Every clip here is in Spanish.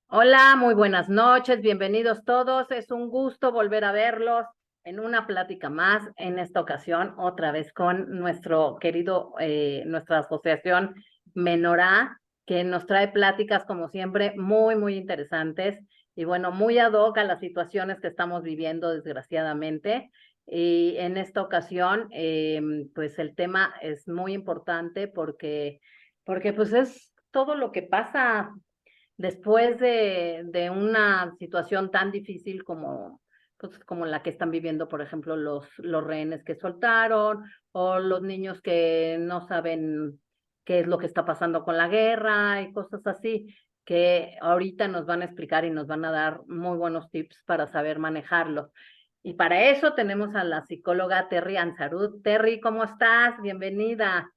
Hola, muy buenas noches, bienvenidos todos. Es un gusto volver a verlos en una plática más, en esta ocasión otra vez con nuestro querido, nuestra asociación Menorá, que nos trae pláticas como siempre muy interesantes y bueno, muy ad hoc a las situaciones que estamos viviendo desgraciadamente. Y en esta ocasión, pues el tema es muy importante porque pues es todo lo que pasa después de una situación tan difícil como, pues, como la que están viviendo, por ejemplo, los rehenes que soltaron o los niños que no saben qué es lo que está pasando con la guerra y cosas así, que ahorita nos van a explicar y nos van a dar muy buenos tips para saber manejarlo. Y para eso tenemos a la psicóloga Terry Ansarud. Terry, ¿cómo estás? Bienvenida.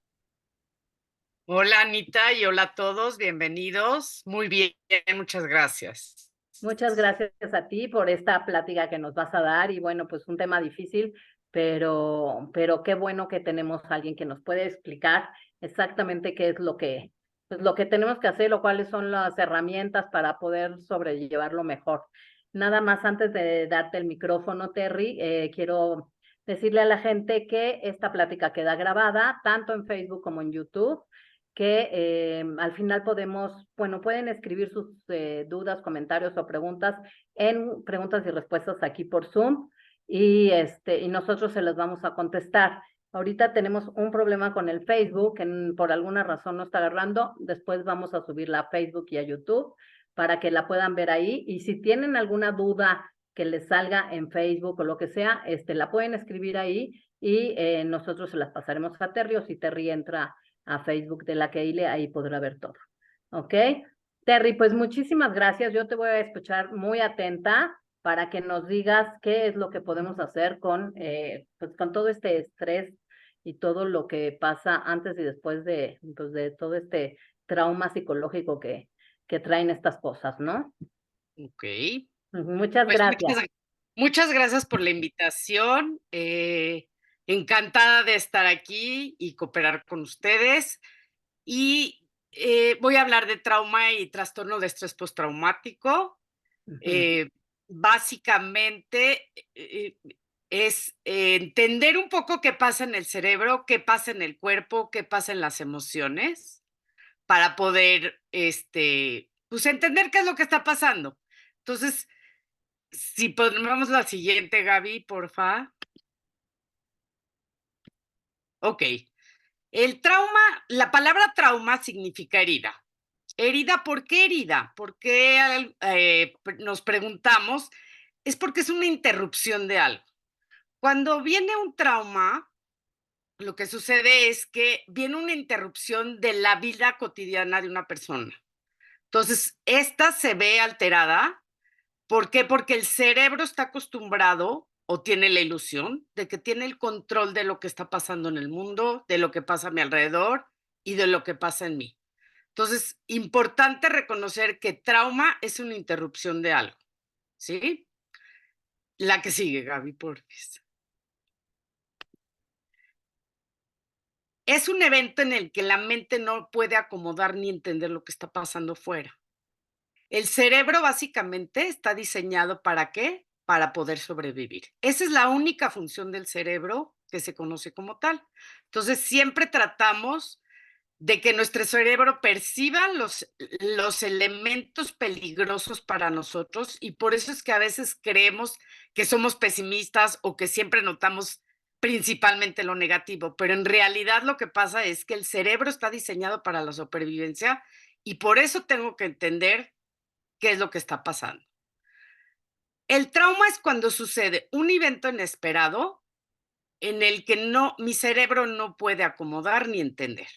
Hola Anita y hola a todos, bienvenidos. Muy bien, muchas gracias. Muchas gracias a ti por esta plática que nos vas a dar y bueno, pues un tema difícil, pero qué bueno que tenemos a alguien que nos puede explicar exactamente qué es pues lo que tenemos que hacer o cuáles son las herramientas para poder sobrellevarlo mejor. Nada más antes de darte el micrófono, Terry, quiero decirle a la gente que esta plática queda grabada tanto en Facebook como en YouTube, que al final podemos, bueno, pueden escribir sus dudas, comentarios o preguntas en preguntas y respuestas aquí por Zoom y nosotros se las vamos a contestar. Ahorita tenemos un problema con el Facebook, que por alguna razón no está agarrando. Después vamos a subirla a Facebook y a YouTube para que la puedan ver ahí. Y si tienen alguna duda que les salga en Facebook o lo que sea, la pueden escribir ahí y nosotros se las pasaremos a Terry o si Terry entra a Facebook de la Keile, ahí podrá ver todo. ¿Ok? Terry, pues muchísimas gracias. Yo te voy a escuchar muy atenta para que nos digas qué es lo que podemos hacer pues con todo este estrés y todo lo que pasa antes y después pues de todo este trauma psicológico que traen estas cosas, ¿no? Ok, Muchas pues gracias. muchas gracias por la invitación. Encantada de estar aquí y cooperar con ustedes. Y voy a hablar de trauma y trastorno de estrés postraumático. Ujú. Básicamente es entender un poco qué pasa en el cerebro, qué pasa en el cuerpo, qué pasa en las emociones para poder, pues, entender qué es lo que está pasando. Entonces, si ponemos la siguiente, Gaby, porfa. Okey. El trauma, la palabra trauma significa herida. Herida, ¿por qué herida? ¿Por qué nos preguntamos? Es porque es una interrupción de algo. Cuando viene un trauma, lo que sucede es que viene una interrupción de la vida cotidiana de una persona. Entonces, esta se ve alterada. ¿Por qué? Porque el cerebro está acostumbrado o tiene la ilusión de que tiene el control de lo que está pasando en el mundo, de lo que pasa a mi alrededor y de lo que pasa en mí. Entonces, importante reconocer que trauma es una interrupción de algo, ¿sí? La que sigue, Gaby, porfis. Es un evento en el que la mente no puede acomodar ni entender lo que está pasando fuera. El cerebro básicamente está diseñado ¿para qué? Para poder sobrevivir. Esa es la única función del cerebro que se conoce como tal. Entonces, siempre tratamos de que nuestro cerebro perciba los elementos peligrosos para nosotros y por eso es que a veces creemos que somos pesimistas o que siempre notamos principalmente lo negativo, pero en realidad lo que pasa es que el cerebro está diseñado para la supervivencia y por eso tengo que entender qué es lo que está pasando. El trauma es cuando sucede un evento inesperado en el que mi cerebro no puede acomodar ni entender.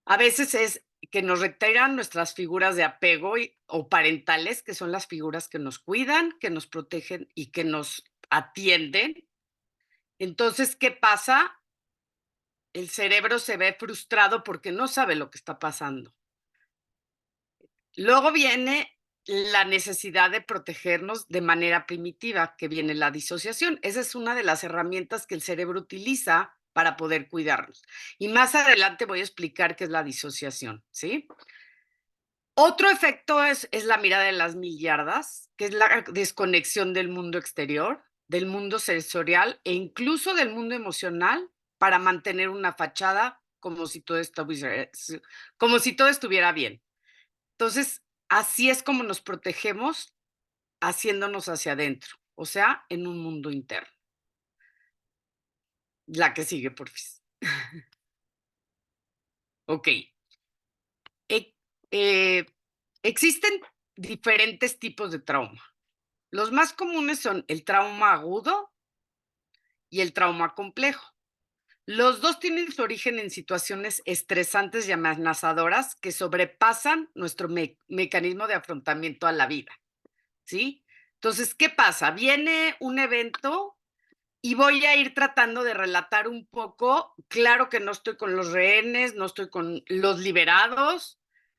A veces es que nos retiran nuestras figuras de apego o parentales, que son las figuras que nos cuidan, que nos protegen y que nos atienden. Entonces, ¿qué pasa? El cerebro se ve frustrado porque no sabe lo que está pasando. Luego viene la necesidad de protegernos de manera primitiva, que viene la disociación. Esa es una de las herramientas que el cerebro utiliza para poder cuidarnos. Y más adelante voy a explicar qué es la disociación, ¿sí? Otro efecto es la mirada de las 1000 yardas, que es la desconexión del mundo exterior, del mundo sensorial e incluso del mundo emocional para mantener una fachada como si todo estuviera bien. Entonces, así es como nos protegemos haciéndonos hacia adentro, o sea, en un mundo interno. La que sigue, porfis. Ok. E- eh, existen diferentes tipos de trauma. Los más comunes son el trauma agudo y el trauma complejo. Los dos tienen su origen en situaciones estresantes y amenazadoras que sobrepasan nuestro mecanismo de afrontamiento a la vida, ¿sí? Entonces, ¿qué pasa? Viene un evento y voy a ir tratando de relatar un poco. Claro que no estoy con los rehenes, no estoy con los liberados,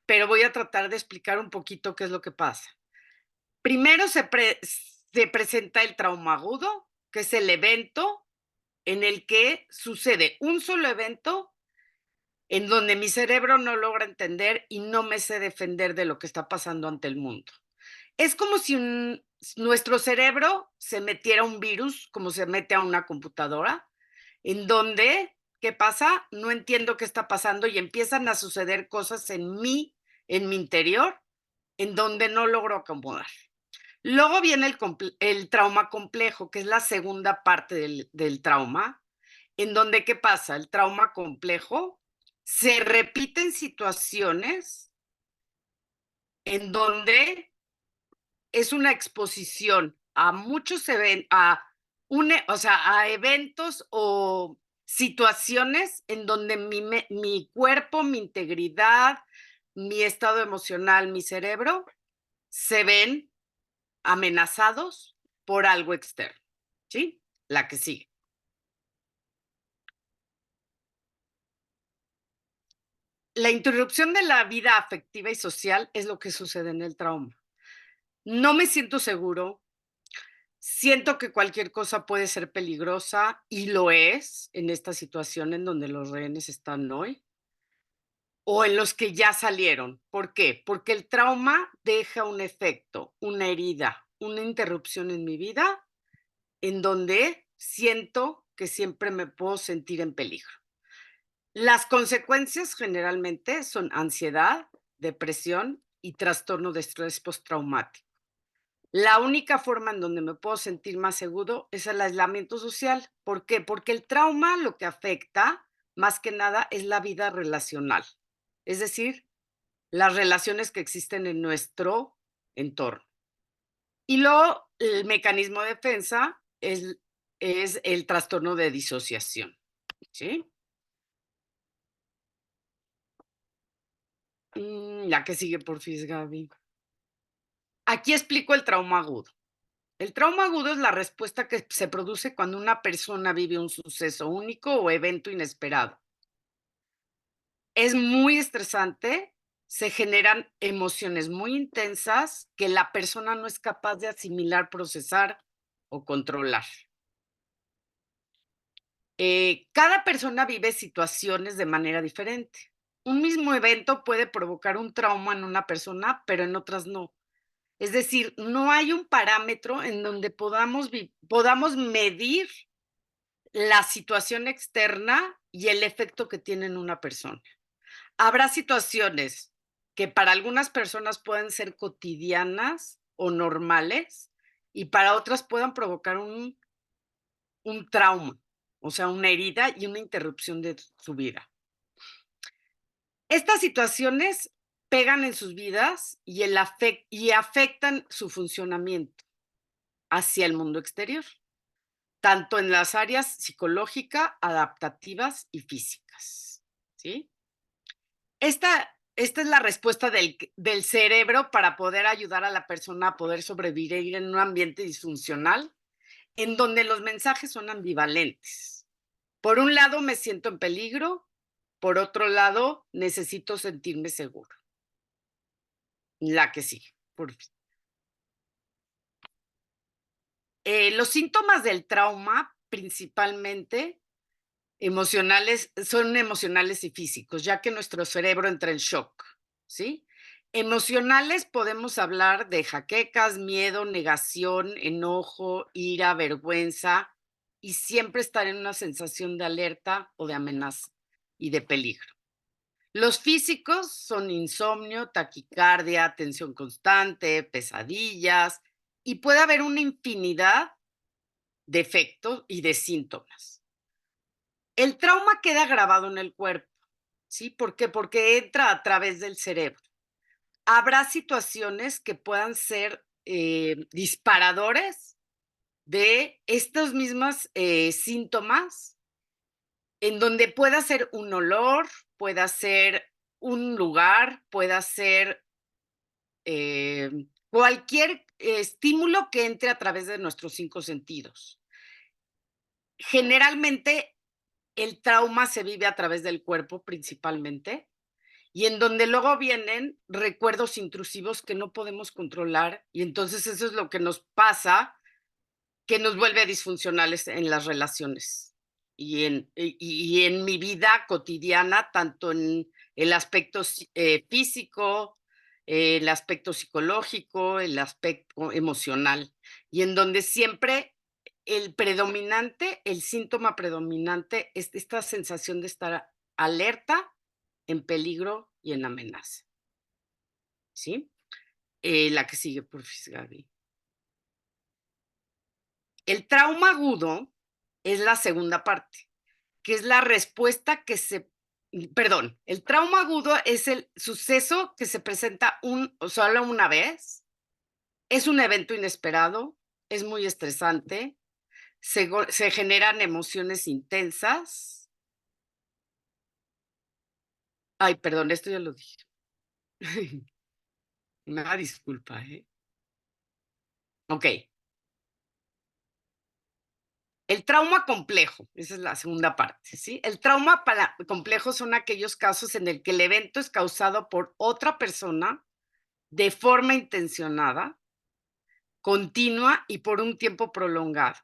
pero voy a tratar de explicar un poquito qué es lo que pasa. Primero se presenta el trauma agudo, que es el evento en el que sucede un solo evento en donde mi cerebro no logra entender y no me sé defender de lo que está pasando ante el mundo. Es como si nuestro cerebro se metiera un virus, como se mete a una computadora, en donde, ¿qué pasa? No entiendo qué está pasando y empiezan a suceder cosas en mi interior, en donde no logro acomodar. Luego viene el trauma complejo, que es la segunda parte del trauma, en donde, ¿qué pasa? El trauma complejo se repiten situaciones en donde es una exposición a muchos eventos, o sea, a eventos o situaciones en donde mi cuerpo, mi integridad, mi estado emocional, mi cerebro se ven amenazados por algo externo, ¿sí? La que sigue. La interrupción de la vida afectiva y social es lo que sucede en el trauma. No me siento seguro, siento que cualquier cosa puede ser peligrosa y lo es en esta situación en donde los rehenes están hoy o en los que ya salieron. ¿Por qué? Porque el trauma deja un efecto, una herida, una interrupción en mi vida en donde siento que siempre me puedo sentir en peligro. Las consecuencias generalmente son ansiedad, depresión y trastorno de estrés postraumático. La única forma en donde me puedo sentir más seguro es el aislamiento social. ¿Por qué? Porque el trauma lo que afecta más que nada es la vida relacional, es decir, las relaciones que existen en nuestro entorno. Y luego el mecanismo de defensa es el trastorno de disociación, ¿sí? La que sigue, porfis, Gaby. Aquí explico el trauma agudo. El trauma agudo es la respuesta que se produce cuando una persona vive un suceso único o evento inesperado. Es muy estresante, se generan emociones muy intensas que la persona no es capaz de asimilar, procesar o controlar. Cada persona vive situaciones de manera diferente. Un mismo evento puede provocar un trauma en una persona, pero en otras no. Es decir, no hay un parámetro en donde podamos medir la situación externa y el efecto que tiene en una persona. Habrá situaciones que para algunas personas pueden ser cotidianas o normales y para otras puedan provocar un trauma, o sea, una herida y una interrupción de su vida. Estas situaciones pegan en sus vidas y afectan su funcionamiento hacia el mundo exterior, tanto en las áreas psicológica, adaptativas y físicas, ¿sí? Esta es la respuesta del cerebro para poder ayudar a la persona a poder sobrevivir en un ambiente disfuncional, en donde los mensajes son ambivalentes. Por un lado, me siento en peligro, por otro lado, necesito sentirme seguro. La que sigue, por fin. Los síntomas del trauma, principalmente son emocionales y físicos, ya que nuestro cerebro entra en shock, ¿sí? Emocionales podemos hablar de jaquecas, miedo, negación, enojo, ira, vergüenza y siempre estar en una sensación de alerta o de amenaza y de peligro. Los físicos son insomnio, taquicardia, tensión constante, pesadillas y puede haber una infinidad de efectos y de síntomas. El trauma queda grabado en el cuerpo, ¿sí? ¿Por qué? Porque entra a través del cerebro. Habrá situaciones que puedan ser disparadores de estos mismos síntomas, en donde pueda ser un olor, pueda ser un lugar, pueda ser cualquier estímulo que entre a través de nuestros 5 sentidos. Generalmente el trauma se vive a través del cuerpo principalmente y en donde luego vienen recuerdos intrusivos que no podemos controlar y entonces eso es lo que nos pasa, que nos vuelve disfuncionales en las relaciones y en mi vida cotidiana, tanto en el aspecto físico, el aspecto psicológico, el aspecto emocional, y en donde siempre el predominante, el síntoma predominante es esta sensación de estar alerta, en peligro y en amenaza, ¿sí? La que sigue, porfis, Gaby. El trauma agudo es la segunda parte, que es la respuesta que se perdón, el trauma agudo es el suceso que se presenta solo una vez, es un evento inesperado, es muy estresante, se generan emociones intensas. Ay, perdón, esto ya lo dije. Una disculpa, ¿eh? Okey. El trauma complejo, esa es la segunda parte, ¿sí? El trauma complejo son aquellos casos en el que el evento es causado por otra persona de forma intencionada, continua y por un tiempo prolongado,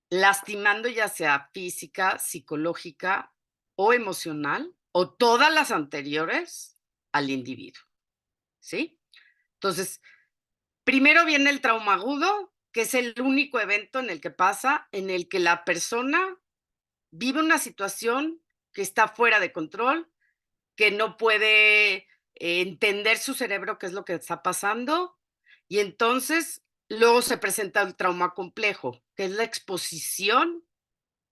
lastimando ya sea física, psicológica o emocional, o todas las anteriores al individuo, ¿sí? Entonces, primero viene el trauma agudo, que es el único evento en el que pasa, en el que la persona vive una situación que está fuera de control, que no puede entender su cerebro qué es lo que está pasando, y entonces luego se presenta el trauma complejo, que es la exposición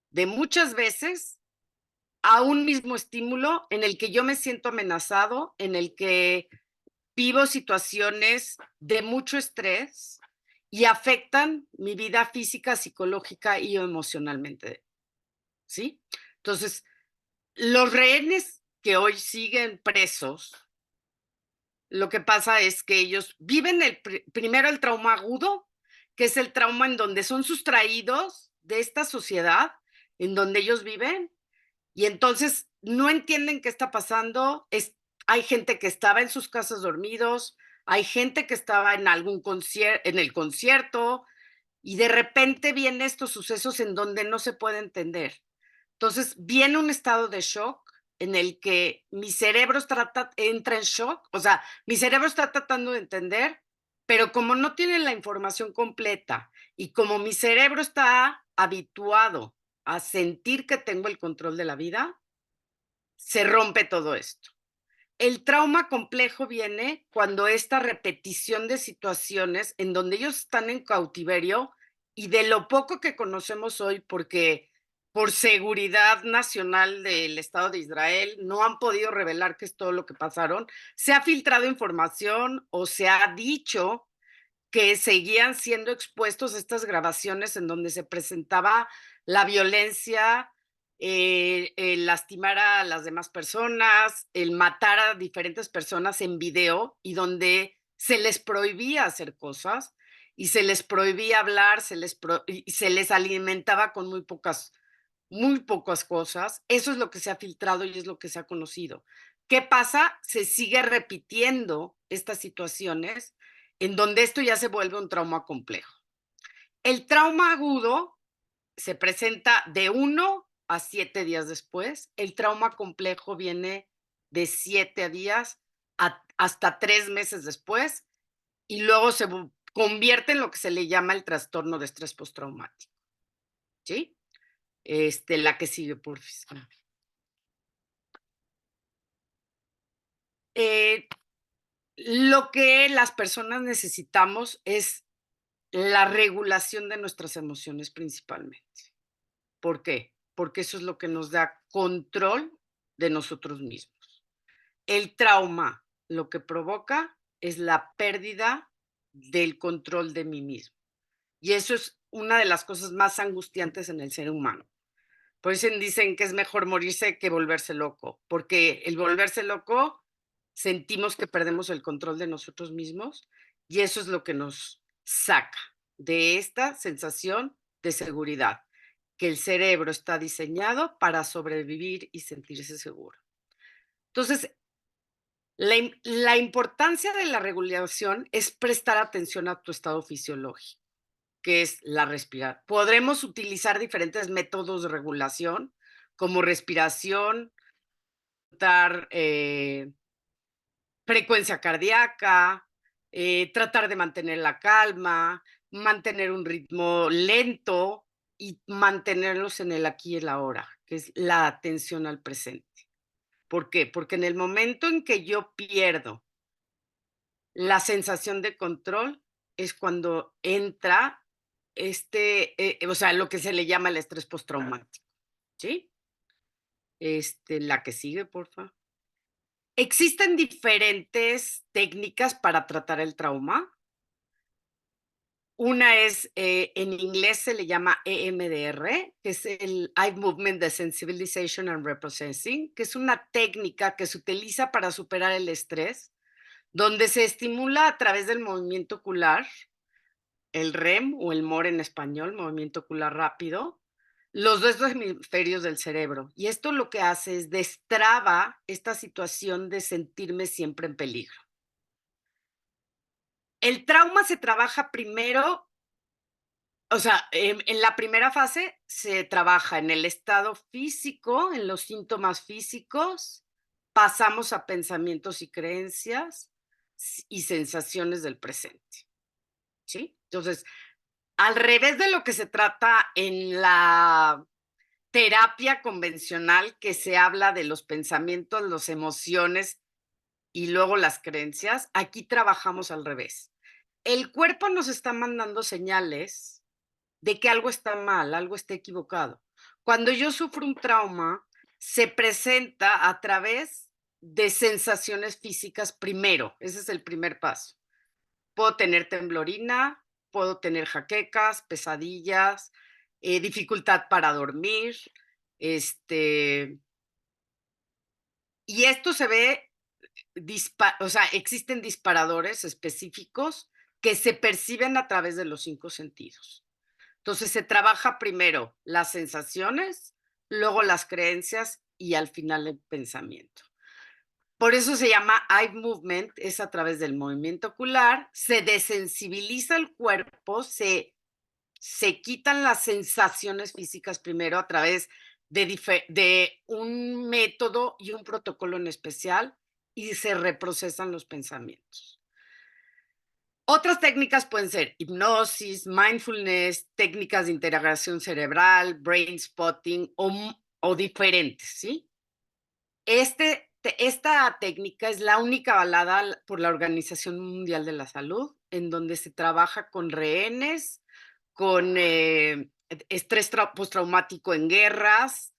de muchas veces a un mismo estímulo en el que yo me siento amenazado, en el que vivo situaciones de mucho estrés y afectan mi vida física, psicológica y emocionalmente, ¿sí? Entonces, los rehenes que hoy siguen presos, lo que pasa es que ellos viven primero el trauma agudo, que es el trauma en donde son sustraídos de esta sociedad en donde ellos viven y entonces no entienden qué está pasando. Hay gente que estaba en sus casas dormidos, hay gente que estaba en en el concierto y de repente vienen estos sucesos en donde no se puede entender. Entonces viene un estado de shock en el que mi cerebro entra en shock, o sea, mi cerebro está tratando de entender, pero como no tiene la información completa y como mi cerebro está habituado a sentir que tengo el control de la vida, se rompe todo esto. El trauma complejo viene cuando esta repetición de situaciones en donde ellos están en cautiverio y de lo poco que conocemos hoy, porque por seguridad nacional del Estado de Israel no han podido revelar qué es todo lo que pasaron, se ha filtrado información o se ha dicho que seguían siendo expuestos a estas grabaciones en donde se presentaba la violencia, el lastimar a las demás personas, el matar a diferentes personas en video y donde se les prohibía hacer cosas y se les prohibía hablar, y se les alimentaba con muy pocas cosas. Eso es lo que se ha filtrado y es lo que se ha conocido. ¿Qué pasa? Se sigue repitiendo estas situaciones en donde esto ya se vuelve un trauma complejo. El trauma agudo se presenta de 1 a 7 días después. El trauma complejo viene de 7 días hasta 3 meses después, y luego se convierte en lo que se le llama el trastorno de estrés postraumático, ¿sí? La que sigue, porfis. Eh, lo que las personas necesitamos es la regulación de nuestras emociones principalmente. ¿Por qué? Porque eso es lo que nos da control de nosotros mismos. El trauma lo que provoca es la pérdida del control de mí mismo. Y eso es una de las cosas más angustiantes en el ser humano. Por eso dicen que es mejor morirse que volverse loco, porque el volverse loco sentimos que perdemos el control de nosotros mismos y eso es lo que nos saca de esta sensación de seguridad, que el cerebro está diseñado para sobrevivir y sentirse seguro. Entonces, la importancia de la regulación es prestar atención a tu estado fisiológico, que es la respiración. Podremos utilizar diferentes métodos de regulación, como respiración, dar frecuencia cardíaca, tratar de mantener la calma, mantener un ritmo lento y mantenerlos en el aquí y el ahora, que es la atención al presente. ¿Por qué? Porque en el momento en que yo pierdo la sensación de control es cuando entra o sea, lo que se le llama el estrés postraumático, ¿sí? La que sigue, porfa. Existen diferentes técnicas para tratar el trauma. Una es, en inglés se le llama EMDR, que es el Eye Movement Desensitization and Reprocessing, que es una técnica que se utiliza para superar el estrés, donde se estimula a través del movimiento ocular, el REM o el MOR en español, movimiento ocular rápido, los dos hemisferios del cerebro. Y esto lo que hace es destraba esta situación de sentirme siempre en peligro. El trauma se trabaja primero, o sea, en la primera fase se trabaja en el estado físico, en los síntomas físicos, pasamos a pensamientos y creencias y sensaciones del presente, ¿sí? Entonces, al revés de lo que se trata en la terapia convencional, que se habla de los pensamientos, las emociones y luego las creencias, aquí trabajamos al revés. El cuerpo nos está mandando señales de que algo está mal, algo está equivocado. Cuando yo sufro un trauma, se presenta a través de sensaciones físicas primero. Ese es el primer paso. Puedo tener temblorina, puedo tener jaquecas, pesadillas, dificultad para dormir, y esto se ve, o sea, existen disparadores específicos que se perciben a través de los 5 sentidos. Entonces se trabaja primero las sensaciones, luego las creencias y al final el pensamiento. Por eso se llama eye movement, es a través del movimiento ocular, se desensibiliza el cuerpo, se quitan las sensaciones físicas primero a través de un método y un protocolo en especial y se reprocesan los pensamientos. Otras técnicas pueden ser hipnosis, mindfulness, técnicas de integración cerebral, brain spotting o diferentes, ¿sí? Esta técnica es la única avalada por la Organización Mundial de la Salud, en donde se trabaja con rehenes, con estrés postraumático en guerras,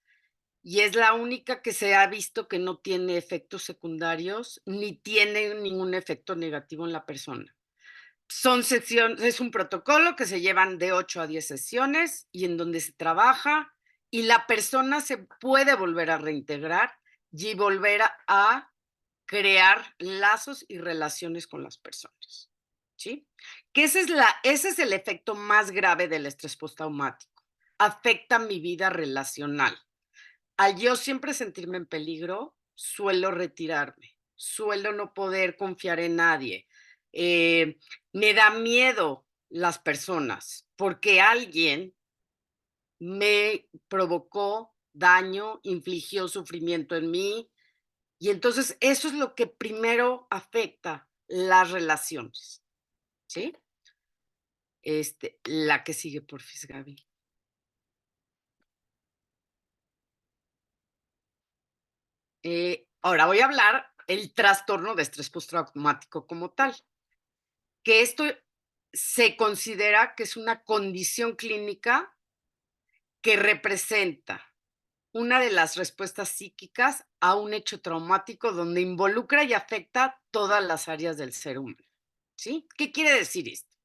y es la única que se ha visto que no tiene efectos secundarios ni tiene ningún efecto negativo en la persona. Son sesiones, es un protocolo que se llevan de 8 a 10 sesiones y en donde se trabaja y la persona se puede volver a reintegrar y volver a crear lazos y relaciones con las personas, ¿sí? Que ese es el efecto más grave del estrés postraumático. Afecta mi vida relacional. Al yo siempre sentirme en peligro, suelo retirarme, suelo no poder confiar en nadie. Eh, Me da miedo las personas porque alguien me provocó daño, infligió sufrimiento en mí Y entonces eso es lo que primero afecta las relaciones, ¿sí? La que sigue, porfis, Gaby. Ahora voy a hablar el trastorno de estrés postraumático como tal, que esto se considera que es una condición clínica que representa una de las respuestas psíquicas a un hecho traumático donde involucra y afecta todas las áreas del ser humano, ¿sí? ¿Qué quiere decir esto?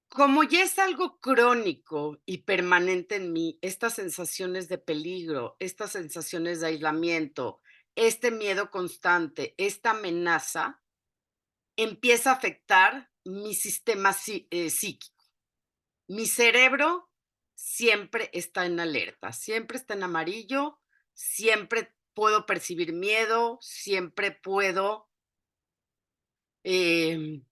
Como ya es algo crónico y permanente en mí, estas sensaciones de peligro, estas sensaciones de aislamiento, este miedo constante, esta amenaza, empieza a afectar mi sistema psíquico. Mi cerebro siempre está en alerta, siempre está en amarillo, siempre puedo percibir miedo, siempre puedo em,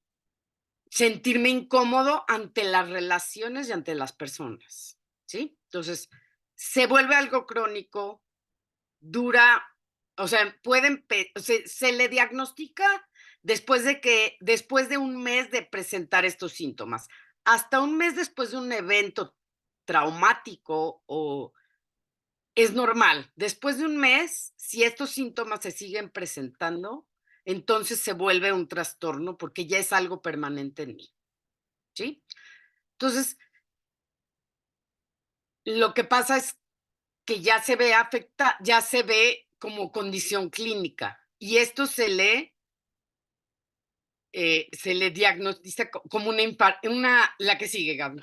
sentirme incómodo ante las relaciones y ante las personas, ¿sí? Entonces, se vuelve algo crónico, dura, o sea, se le diagnostica después de un mes de presentar estos síntomas. Hasta un mes después de un evento traumático o es normal. Después de un mes, si estos síntomas se siguen presentando, entonces se vuelve un trastorno porque ya es algo permanente en mí, ¿sí? Entonces, lo que pasa es que ya se ve como condición clínica y esto se le diagnostica como la que sigue, Gaby,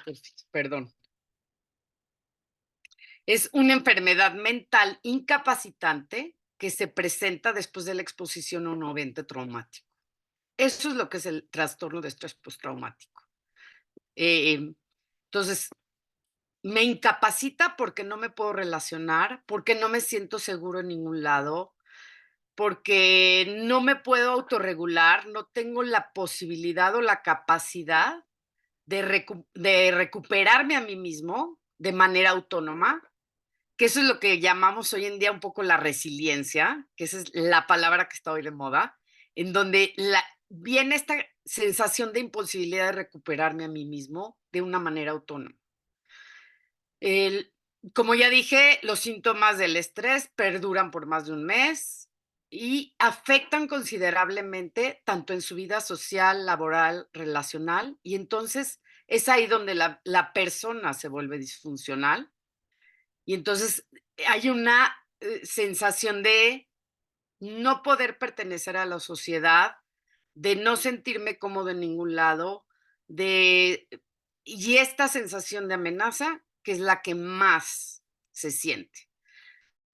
perdón. Es una enfermedad mental incapacitante que se presenta después de la exposición a un evento traumático. Eso es lo que es el trastorno de estrés postraumático. Entonces, me incapacita porque no me puedo relacionar, porque no me siento seguro en ningún lado, porque no me puedo autorregular, no tengo la posibilidad o la capacidad de recuperarme a mí mismo de manera autónoma, que eso es lo que llamamos hoy en día un poco la resiliencia, que esa es la palabra que está hoy de moda, en donde viene esta sensación de imposibilidad de recuperarme a mí mismo de una manera autónoma. El, como ya dije, los síntomas del estrés perduran por más de un mes y afectan considerablemente tanto en su vida social, laboral, relacional, y entonces es ahí donde la persona se vuelve disfuncional y entonces hay una sensación de no poder pertenecer a la sociedad, de no sentirme cómodo en ningún lado, de y esta sensación de amenaza, que es la que más se siente.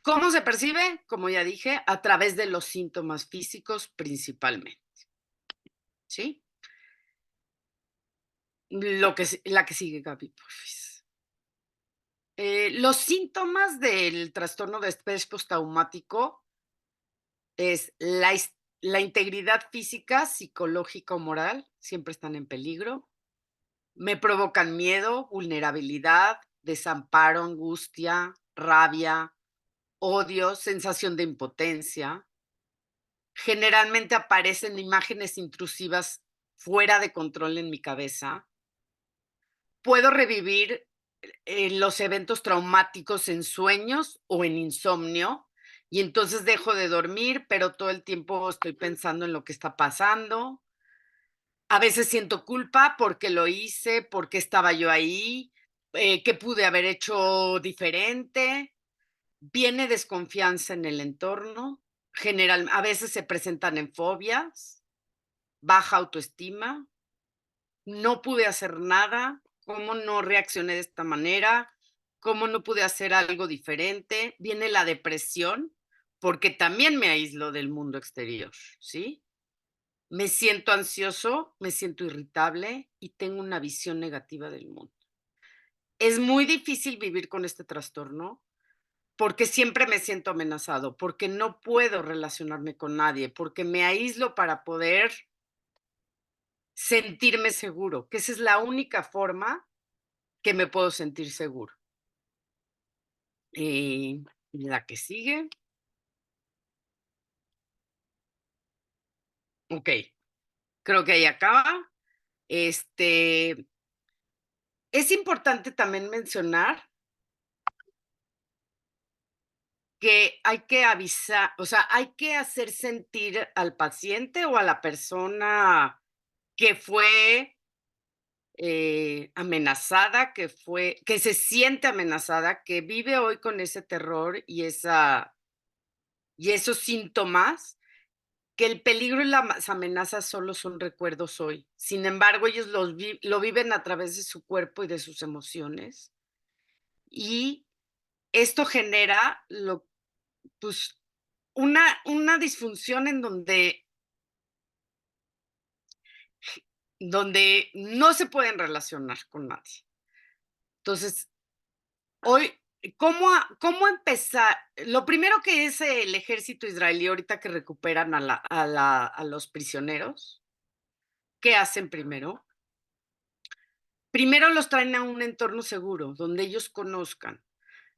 ¿Cómo se percibe? Como ya dije, a través de los síntomas físicos principalmente, ¿sí? La que sigue, Gaby, porfis. Los síntomas del trastorno de estrés postraumático es la integridad física, psicológica o moral, siempre están en peligro. Me provocan miedo, vulnerabilidad, desamparo, angustia, rabia, odio, sensación de impotencia. Generalmente aparecen imágenes intrusivas fuera de control en mi cabeza. Puedo revivir los eventos traumáticos en sueños o en insomnio y entonces dejo de dormir, pero todo el tiempo estoy pensando en lo que está pasando. A veces siento culpa porque lo hice, porque estaba yo ahí, qué pude haber hecho diferente. Viene desconfianza en el entorno. A veces se presentan en fobias, baja autoestima, no pude hacer nada, cómo no reaccioné de esta manera, cómo no pude hacer algo diferente. Viene la depresión, porque también me aíslo del mundo exterior, ¿sí? Me siento ansioso, me siento irritable y tengo una visión negativa del mundo. Es muy difícil vivir con este trastorno porque siempre me siento amenazado, porque no puedo relacionarme con nadie, porque me aíslo para poder sentirme seguro, que esa es la única forma que me puedo sentir seguro. La que sigue. Ok, creo que ahí acaba. Es importante también mencionar que hay que avisar, o sea, hay que hacer sentir al paciente o a la persona que fue amenazada, que se siente amenazada, que vive hoy con ese terror y esos síntomas, que el peligro y las amenazas solo son recuerdos hoy. Sin embargo, ellos lo viven a través de su cuerpo y de sus emociones. Y esto genera pues, una disfunción en donde no se pueden relacionar con nadie. Entonces, hoy, ¿cómo empezar? Lo primero que es el ejército israelí ahorita que recuperan a los prisioneros, ¿qué hacen primero? Primero los traen a un entorno seguro, donde ellos conozcan.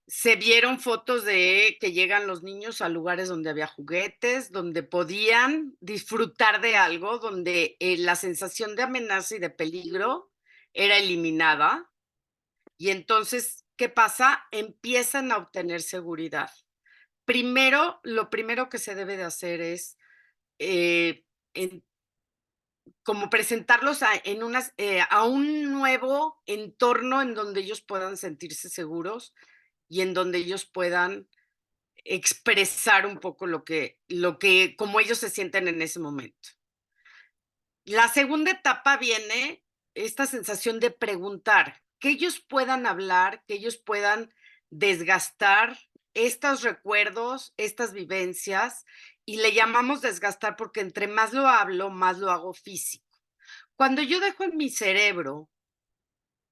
Se vieron fotos de que llegan los niños a lugares donde había juguetes, donde podían disfrutar de algo, donde la sensación de amenaza y de peligro era eliminada. Y entonces, ¿qué pasa? Empiezan a obtener seguridad. Primero, lo primero que se debe de hacer es eh, en- como presentarlos a un nuevo entorno en donde ellos puedan sentirse seguros y en donde ellos puedan expresar un poco como ellos se sienten en ese momento. La segunda etapa viene esta sensación de preguntar, que ellos puedan hablar, que ellos puedan desgastar estos recuerdos, estas vivencias, y le llamamos desgastar porque entre más lo hablo, más lo hago físico. Cuando yo dejo en mi cerebro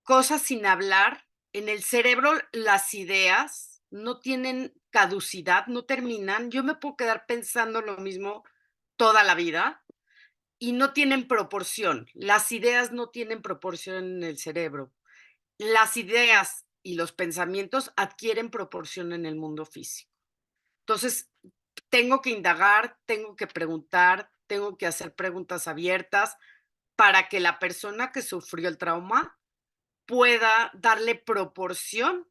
cosas sin hablar, en el cerebro las ideas no tienen caducidad, no terminan. Yo me puedo quedar pensando lo mismo toda la vida y no tienen proporción. Las ideas no tienen proporción en el cerebro. Las ideas y los pensamientos adquieren proporción en el mundo físico. Entonces, tengo que indagar, tengo que preguntar, tengo que hacer preguntas abiertas para que la persona que sufrió el trauma pueda darle proporción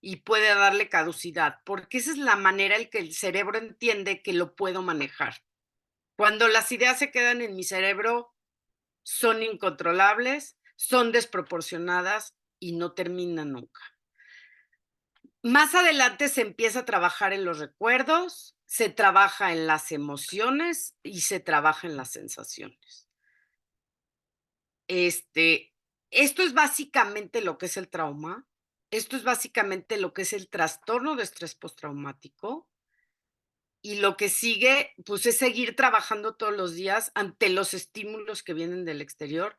y puede darle caducidad, porque esa es la manera en que el cerebro entiende que lo puedo manejar. Cuando las ideas se quedan en mi cerebro, son incontrolables, son desproporcionadas y no terminan nunca. Más adelante se empieza a trabajar en los recuerdos, se trabaja en las emociones y se trabaja en las sensaciones. Este, Esto es básicamente lo que es el trauma, esto es básicamente lo que es el trastorno de estrés postraumático, y lo que sigue, pues, es seguir trabajando todos los días ante los estímulos que vienen del exterior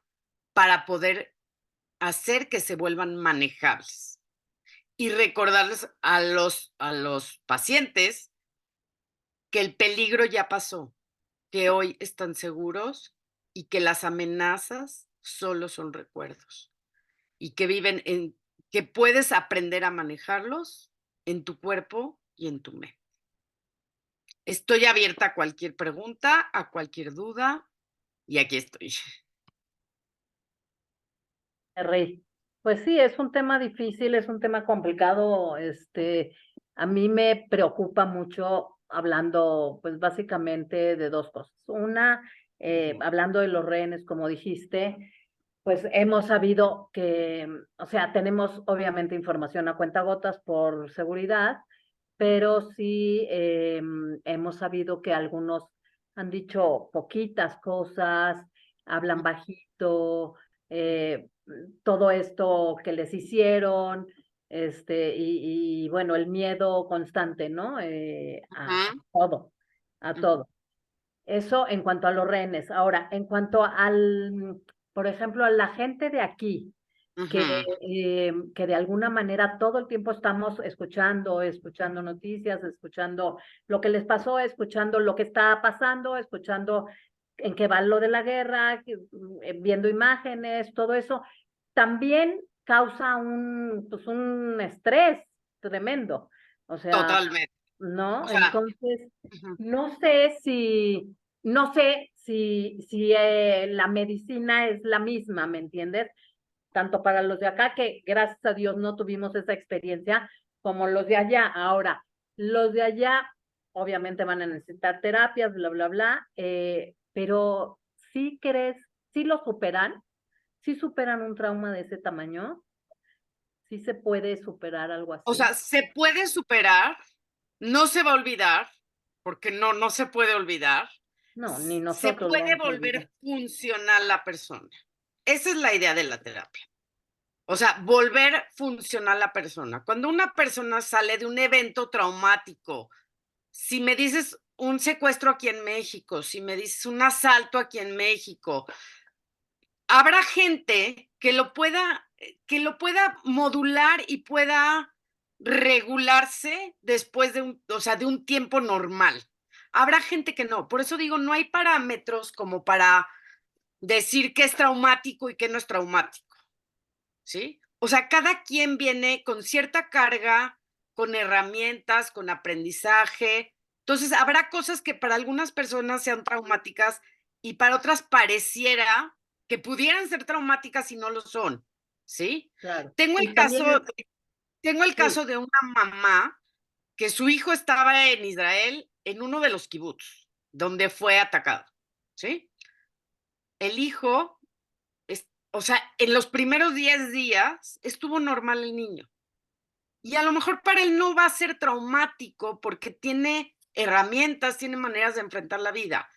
para poder hacer que se vuelvan manejables. Y recordarles a los pacientes que el peligro ya pasó, que hoy están seguros y que las amenazas solo son recuerdos. Y que puedes aprender a manejarlos en tu cuerpo y en tu mente. Estoy abierta a cualquier pregunta, a cualquier duda, y aquí estoy. Rey. Pues sí, es un tema difícil, es un tema complicado. A mí me preocupa mucho hablando, pues básicamente de dos cosas. Una, hablando de los rehenes, como dijiste, pues hemos sabido que, o sea, tenemos obviamente información a cuentagotas por seguridad, pero sí hemos sabido que algunos han dicho poquitas cosas, hablan bajito, eh, todo esto que les hicieron, y bueno, el miedo constante, ¿no? A Ujú, todo, a ujú, todo. Eso en cuanto a los rehenes. Ahora, en cuanto por ejemplo, a la gente de aquí, ujú, que de alguna manera todo el tiempo estamos escuchando noticias, escuchando lo que les pasó, escuchando lo que está pasando, escuchando en qué va lo de la guerra, viendo imágenes, todo eso, también causa pues un estrés tremendo. O sea, totalmente. O ¿no? sea, Entonces, ujú, no sé si, no sé si la medicina es la misma, ¿me entiendes? Tanto para los de acá, que gracias a Dios no tuvimos esa experiencia, como los de allá. Ahora, los de allá obviamente van a necesitar terapias, bla, bla, bla, pero ¿sí crees, sí lo superan? ¿Sí superan un trauma de ese tamaño? ¿Sí se puede superar algo O así? sea, se puede superar, no se va a olvidar, porque no se puede olvidar. No, ni Se nosotros lo puede vamos a olvidar. volver funcional la persona. Esa es la idea de la terapia. O sea, volver funcional la persona. Cuando una persona sale de un evento traumático, si me dices un secuestro aquí en México, si me dices un asalto aquí en México, habrá gente que lo pueda modular y pueda regularse después de o sea, de un tiempo normal. Habrá gente que no. Por eso digo, no hay parámetros como para decir qué es traumático y qué no es traumático, ¿sí? O sea, cada quien viene con cierta carga, con herramientas, con aprendizaje. Entonces, habrá cosas que para algunas personas sean traumáticas y para otras pareciera que pudieran ser traumáticas y no lo son, ¿sí? Claro. Tengo el Y también, caso, tengo el sí, caso de una mamá que su hijo estaba en Israel en uno de los kibbutz, donde fue atacado, ¿sí? El hijo, o sea, en los primeros 10 días estuvo normal el niño. Y a lo mejor para él no va a ser traumático porque tiene herramientas, tiene maneras de enfrentar la vida.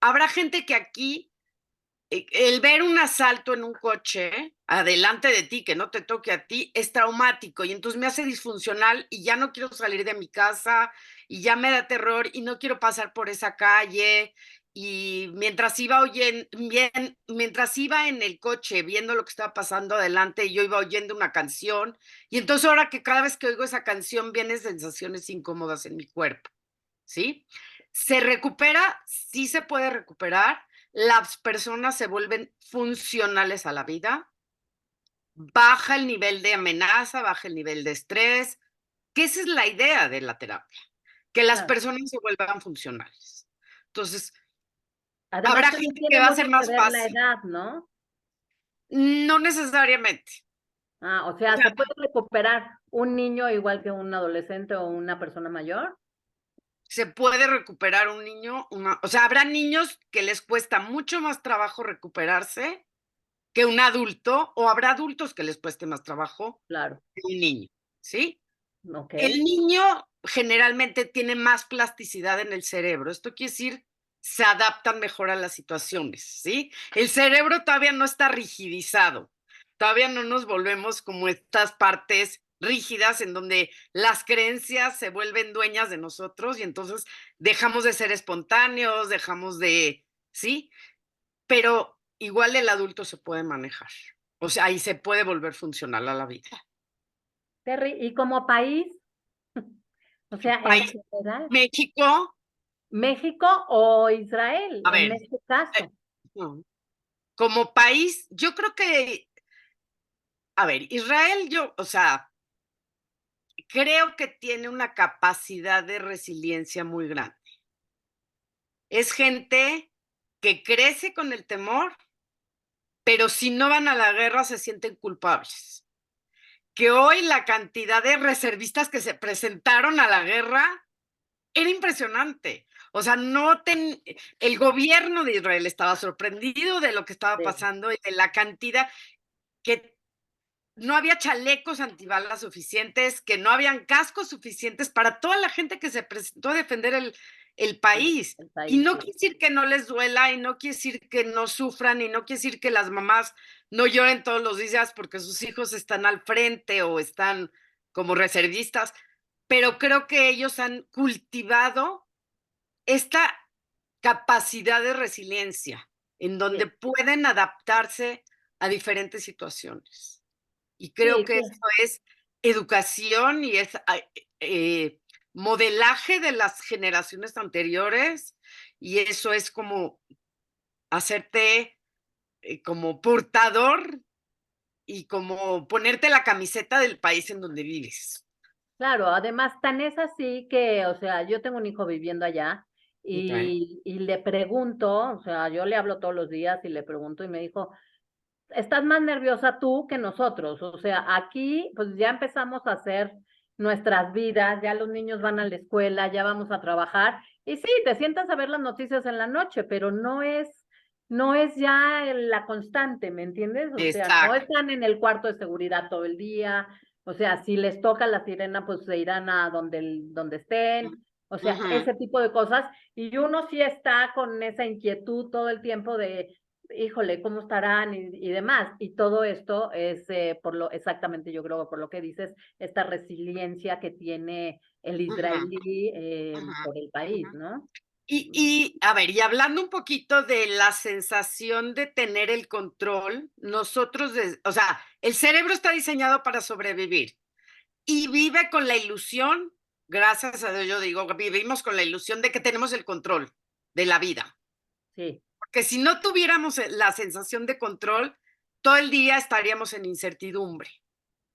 Habrá gente que aquí, el ver un asalto en un coche adelante de ti, que no te toque a ti, es traumático y entonces me hace disfuncional y ya no quiero salir de mi casa y ya me da terror y no quiero pasar por esa calle. Y mientras iba en el coche viendo lo que estaba pasando adelante, yo iba oyendo una canción y entonces ahora que cada vez que oigo esa canción vienen sensaciones incómodas en mi cuerpo, ¿sí? ¿Se recupera? Sí se puede recuperar. Las personas se vuelven funcionales a la vida, baja el nivel de amenaza, baja el nivel de estrés, que esa es la idea de la terapia, que las claro. personas se vuelvan funcionales. Entonces, Además habrá también gente que tiene va a mucho ser que más ver la fácil. edad, ¿no? No necesariamente. Ah, o O sea, sea, ¿se puede recuperar un niño igual que un adolescente o una persona mayor? se puede recuperar un niño, o sea, habrá niños que les cuesta mucho más trabajo recuperarse que un adulto, o habrá adultos que les cueste más trabajo Claro, que un niño, ¿sí? ok, El niño generalmente tiene más plasticidad en el cerebro. Esto quiere decir, se adaptan mejor a las situaciones, ¿sí? El cerebro todavía no está rigidizado. Todavía no nos volvemos como estas partes rígidas en donde las creencias se vuelven dueñas de nosotros y entonces dejamos de ser espontáneos, dejamos de, ¿sí? Pero igual el adulto se puede manejar. O sea, y se puede volver funcional a la vida. Terry, ¿y como país? O sea, en País, general, México, ¿México o Israel a en ver, este caso? no, como país, yo creo que, a ver, Israel, o sea, creo que tiene una capacidad de resiliencia muy grande. Es gente que crece con el temor, pero si no van a la guerra se sienten culpables. Que hoy la cantidad de reservistas que se presentaron a la guerra era impresionante. O sea, el gobierno de Israel estaba sorprendido de lo que estaba Sí, pasando y de la cantidad que no había chalecos antibalas suficientes, que no habían cascos suficientes para toda la gente que se presentó a defender el sí, país. el Y país, no sí. quiere decir que no les duela, y no quiere decir que no sufran, y no quiere decir que las mamás no lloren todos los días porque sus hijos están al frente o están como reservistas, pero creo que ellos han cultivado esta capacidad de resiliencia en donde Sí, pueden adaptarse a diferentes situaciones. Y creo sí, que sí. eso es educación y es modelaje de las generaciones anteriores y eso es como hacerte como portador y como ponerte la camiseta del país en donde vives. Claro, además tan es así que, o sea, yo tengo un hijo viviendo allá Okay. y le pregunto, o sea, yo le hablo todos los días y le pregunto y me dijo, estás más nerviosa tú que nosotros. O sea, aquí pues ya empezamos a hacer nuestras vidas, ya los niños van a la escuela, ya vamos a trabajar. Y sí, te sientas a ver las noticias en la noche, pero no es ya la constante, ¿me entiendes? O sea, no Exacto. están en el cuarto de seguridad todo el día. O sea, si les toca la sirena, pues se irán a donde estén. O sea, Ujú, ese tipo de cosas. Y uno sí está con esa inquietud todo el tiempo de híjole, ¿cómo estarán? Y demás. Y todo esto es exactamente yo creo, por lo que dices, esta resiliencia que tiene el ujú, israelí ujú, por el ujú. país, ¿no? A ver, y hablando un poquito de la sensación de tener el control, nosotros, o sea, el cerebro está diseñado para sobrevivir y vive con la ilusión, gracias a Dios, yo digo, vivimos con la ilusión de que tenemos el control de la vida. Sí, Porque si no tuviéramos la sensación de control, todo el día estaríamos en incertidumbre.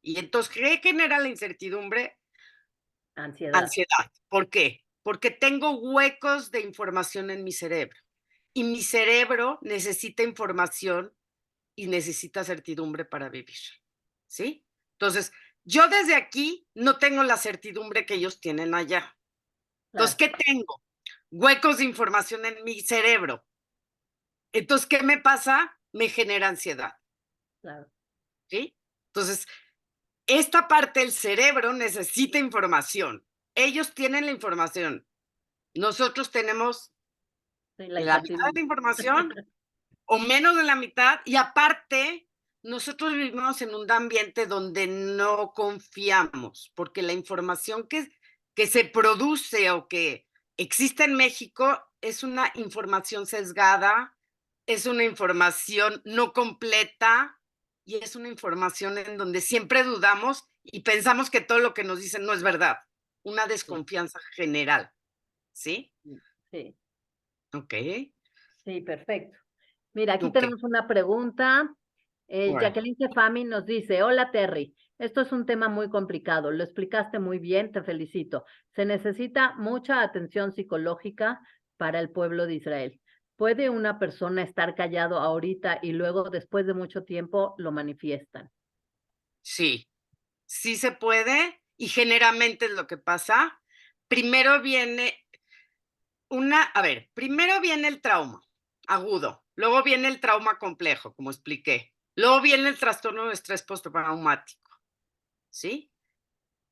Y entonces, ¿qué genera la incertidumbre? ansiedad, Ansiedad. ¿Por qué? Porque tengo huecos de información en mi cerebro y mi cerebro necesita información y necesita certidumbre para vivir, ¿sí? Entonces, yo desde aquí no tengo la certidumbre que ellos tienen allá. Entonces, claro, ¿qué tengo? Huecos de información en mi cerebro. Entonces, ¿qué me pasa? Me genera ansiedad, claro. ¿sí? Entonces, esta parte del cerebro necesita información. Ellos tienen la información. Nosotros tenemos Sí, la la mitad de la incertidumbre. información o menos de la mitad, y aparte, nosotros vivimos en un ambiente donde no confiamos, porque la información que se produce o que existe en México es una información sesgada, es una información no completa y es una información en donde siempre dudamos y pensamos que todo lo que nos dicen no es verdad. Una Sí, desconfianza general, ¿sí? sí, Ok, sí, perfecto. Mira, aquí ok. tenemos una pregunta. Órale. Jacqueline Cefami nos dice, hola Terry, esto es un tema muy complicado, lo explicaste muy bien, te felicito. Se necesita mucha atención psicológica para el pueblo de Israel. ¿Puede una persona estar callado ahorita y luego después de mucho tiempo lo manifiestan? Sí, sí se puede y generalmente es lo que pasa. Primero viene primero viene el trauma agudo, luego viene el trauma complejo, como expliqué, luego viene el trastorno de estrés postraumático, ¿sí?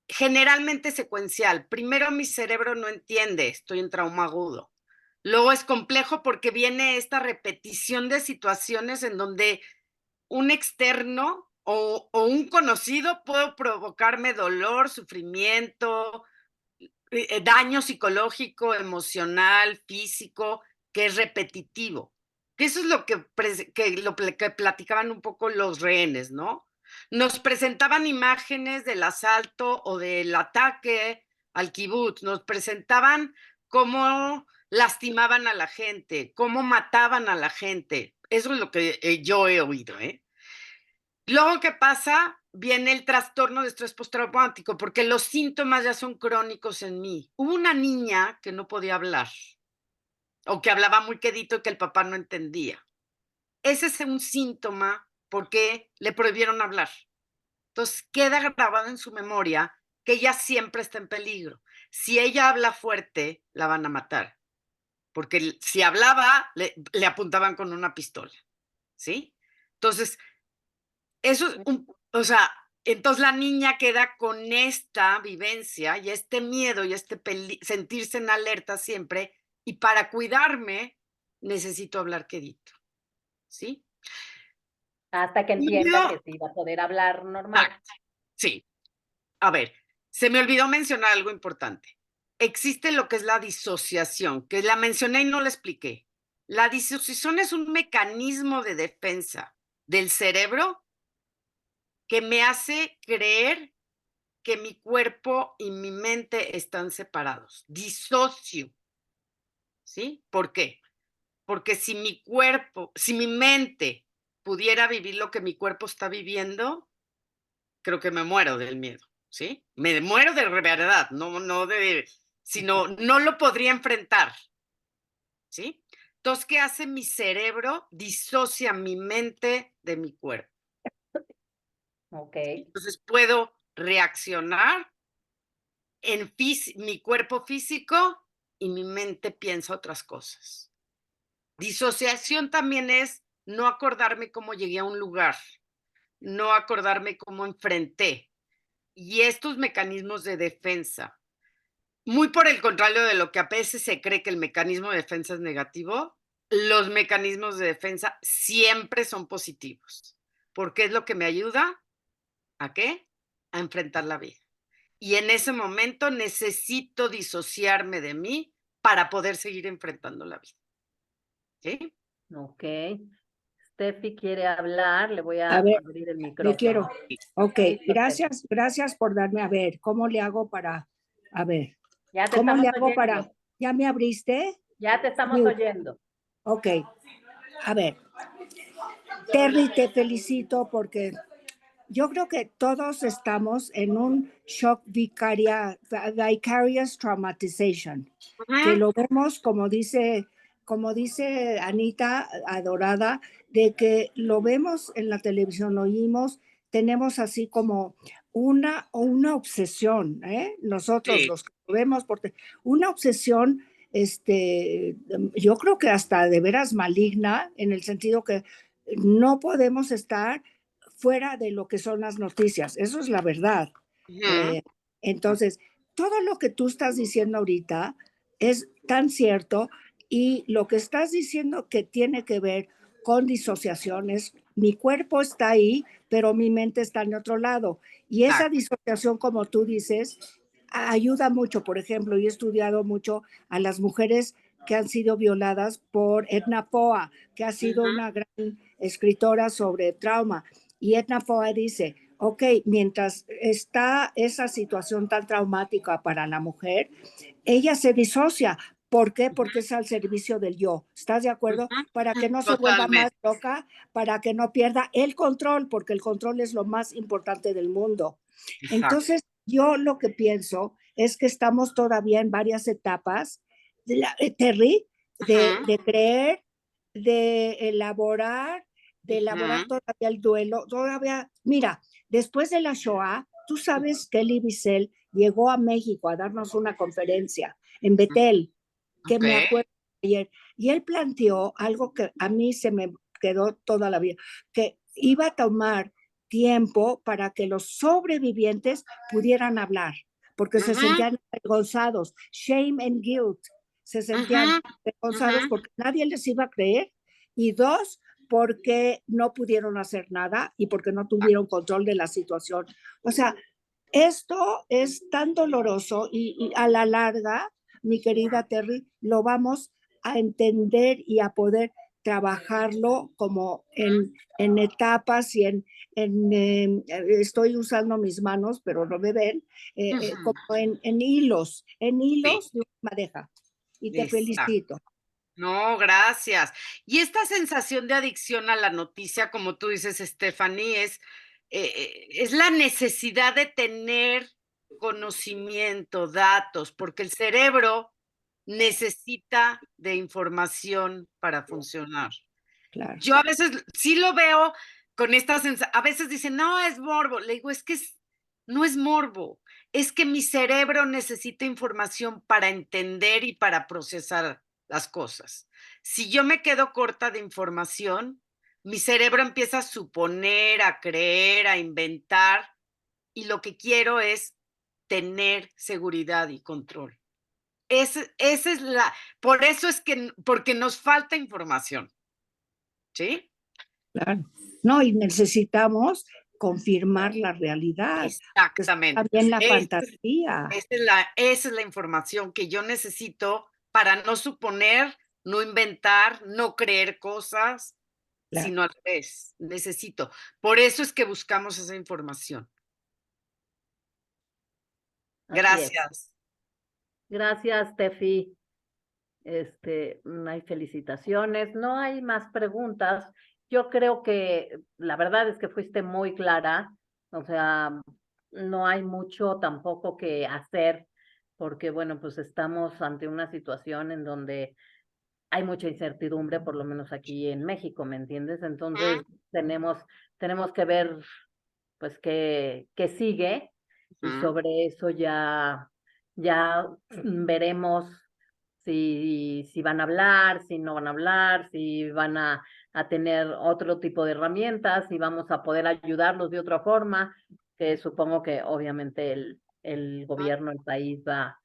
Generalmente secuencial. Primero mi cerebro no entiende, estoy en trauma agudo. Luego es complejo porque viene esta repetición de situaciones en donde un externo o un conocido puede provocarme dolor, sufrimiento, daño psicológico, emocional, físico, que es repetitivo. Que eso es lo que platicaban un poco los rehenes, ¿no? Nos presentaban imágenes del asalto o del ataque al kibutz, nos presentaban cómo lastimaban a la gente, cómo mataban a la gente. Eso es lo que yo he oído, ¿eh? Luego, ¿qué pasa? Viene el trastorno de estrés postraumático, porque los síntomas ya son crónicos en mí. Hubo una niña que no podía hablar, o que hablaba muy quedito y que el papá no entendía. Ese es un síntoma porque le prohibieron hablar. Entonces, queda grabado en su memoria que ella siempre está en peligro. Si ella habla fuerte, la van a matar, porque si hablaba, le apuntaban con una pistola, ¿sí? Entonces, eso es o sea, entonces la niña queda con esta vivencia y este miedo y sentirse en alerta siempre, y para cuidarme necesito hablar quedito, ¿sí? Hasta que Y entienda yo que sí va a poder hablar normal. exacto, sí. A ver, se me olvidó mencionar algo importante. Existe lo que es la disociación, que la mencioné y no la expliqué. La disociación es un mecanismo de defensa del cerebro que me hace creer que mi cuerpo y mi mente están separados. Disocio, ¿sí? ¿Por qué? Porque si mi mente pudiera vivir lo que mi cuerpo está viviendo, creo que me muero del miedo, ¿sí? Me muero de verdad, no de, sino no lo podría enfrentar. ¿sí? Entonces, ¿qué hace mi cerebro? Disocia mi mente de mi cuerpo. Ok, Entonces, puedo reaccionar en mi cuerpo físico y mi mente piensa otras cosas. Disociación también es no acordarme cómo llegué a un lugar, no acordarme cómo enfrenté. Y estos mecanismos de defensa, muy por el contrario de lo que a veces se cree que el mecanismo de defensa es negativo, los mecanismos de defensa siempre son positivos, porque es lo que me ayuda a ¿qué? A enfrentar la vida. Y en ese momento necesito disociarme de mí para poder seguir enfrentando la vida, ¿sí? ok. Steffi quiere hablar, le voy a A ver, abrir el le quiero. micrófono. Ok, Listo, Steffi. gracias por darme a ver. ¿Cómo le hago para, a ver, Ya te cómo estamos le hago para, oyendo, ya me abriste? ya te estamos Mute. oyendo. Ok, a ver, Terry, te felicito porque yo creo que todos estamos en un shock vicarious traumatization, que Ujú. lo vemos como dice Anita Adorada, de que lo vemos en la televisión, lo oímos, tenemos así como una obsesión, ¿eh? Nosotros Sí. los que lo vemos, porque una obsesión, yo creo que hasta de veras maligna, en el sentido que no podemos estar fuera de lo que son las noticias. Eso es la verdad. Ujú. Eh, entonces, todo lo que tú estás diciendo ahorita es tan cierto y lo que estás diciendo que tiene que ver con disociaciones, mi cuerpo está ahí, pero mi mente está en otro lado. Y esa Exacto. disociación, como tú dices, ayuda mucho. Por ejemplo, yo he estudiado mucho a las mujeres que han sido violadas por Edna Foa, que ha sido Ujú. una gran escritora sobre trauma. Y Edna Foa dice, ok, mientras está esa situación tan traumática para la mujer, ella se disocia. ¿Por qué? Porque es al servicio del yo. ¿Estás de acuerdo? Ujú. Para que no se vuelva más Totalmente. loca, para que no pierda el control, porque el control es lo más importante del mundo. Exacto. Entonces, yo lo que pienso es que estamos todavía en varias etapas, Terry, Ujú. de creer, de elaborar Ujú. todavía el duelo. Todavía, mira, después de la Shoah, tú sabes que Elie Wiesel llegó a México a darnos una conferencia en Betel, que me Okey. acuerdo ayer, y él planteó algo que a mí se me quedó toda la vida, que iba a tomar tiempo para que los sobrevivientes pudieran hablar, porque se Ujú. sentían avergonzados, shame and guilt, se sentían Ujú. avergonzados Ujú. porque nadie les iba a creer, y dos, porque no pudieron hacer nada y porque no tuvieron control de la situación. O sea, esto es tan doloroso y a la larga, mi querida Terry, lo vamos a entender y a poder trabajarlo como en etapas y estoy usando mis manos, pero no me ven, Ujú. como en Sí, hilos de una madeja. Y te exacto. felicito. No, gracias. Y esta sensación de adicción a la noticia, como tú dices, Stephanie, es la necesidad de tener conocimiento, datos, porque el cerebro necesita de información para funcionar. Claro, Yo a veces sí lo veo con esta sensación, a veces dicen: "No, es morbo". Le digo: "Es que no es morbo, es que mi cerebro necesita información para entender y para procesar las cosas". Si yo me quedo corta de información, mi cerebro empieza a suponer, a creer, a inventar, y lo que quiero es tener seguridad y control. Esa es la por eso es que porque nos falta información, ¿sí? claro. No, y necesitamos confirmar la realidad, porque está Exactamente. también la Esa fantasía. esa es la información que yo necesito para no suponer, no inventar, no creer cosas, Claro, sino al revés, necesito. Por eso es que buscamos esa información. Así es. Gracias. Gracias, Tefi. Hay felicitaciones, no hay más preguntas. Yo creo que la verdad es que fuiste muy clara, o sea, no hay mucho tampoco que hacer, porque bueno, pues estamos ante una situación en donde hay mucha incertidumbre, por lo menos aquí en México, ¿me entiendes? Entonces tenemos que ver pues qué sigue y sobre eso ya veremos si van a hablar, si no van a hablar, si van a tener otro tipo de herramientas, si vamos a poder ayudarlos de otra forma, que supongo que obviamente el gobierno, el país va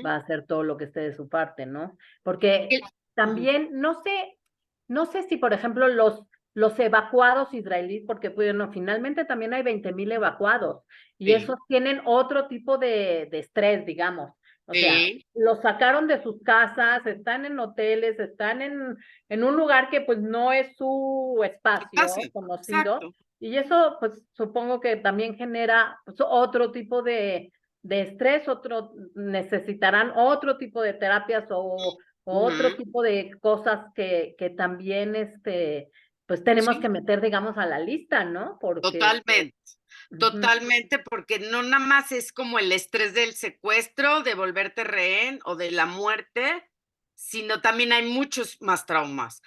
a hacer todo lo que esté de su parte, ¿no? Porque también no sé si, por ejemplo, los evacuados israelíes, porque bueno, finalmente también hay 20,000 evacuados y esos tienen otro tipo de estrés, digamos. O sea, los sacaron de sus casas, están en hoteles, están en un lugar que pues no es su espacio conocido. Exacto. Y eso pues supongo que también genera pues, otro tipo de estrés, necesitarán otro tipo de terapias o otro tipo de cosas que también pues tenemos que meter, digamos, a la lista, ¿no? Porque Totalmente, porque no nada más es como el estrés del secuestro, de volverte rehén o de la muerte, sino también hay muchos más traumas.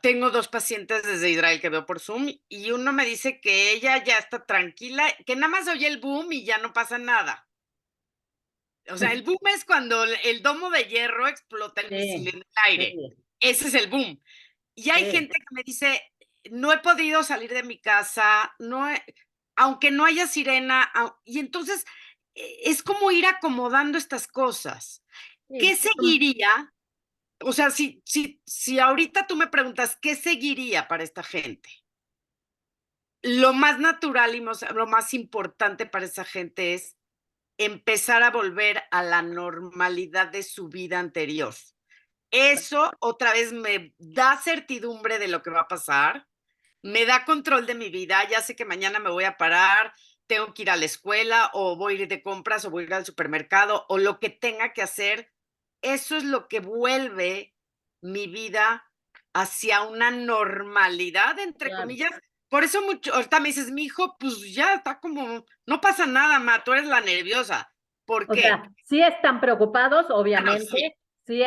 Tengo 2 pacientes desde Israel que veo por Zoom y uno me dice que ella ya está tranquila, que nada más oye el boom y ya no pasa nada. O sea, el boom es cuando el domo de hierro explota el misil en el aire. Ese es el boom. Y hay gente que me dice, no he podido salir de mi casa, aunque no haya sirena, y entonces es como ir acomodando estas cosas. ¿Qué seguiría? O sea, si ahorita tú me preguntas, ¿qué seguiría para esta gente? Lo más natural y lo más importante para esa gente es empezar a volver a la normalidad de su vida anterior. Eso otra vez me da certidumbre de lo que va a pasar, me da control de mi vida, ya sé que mañana me voy a parar, tengo que ir a la escuela o voy a ir de compras o voy a ir al supermercado o lo que tenga que hacer. Eso es lo que vuelve mi vida hacia una normalidad, entre comillas. Por eso ahorita me dices, mi hijo, pues ya está como, no pasa nada, ma, tú eres la nerviosa. ¿Por O qué? sea, sí están preocupados, obviamente, sí,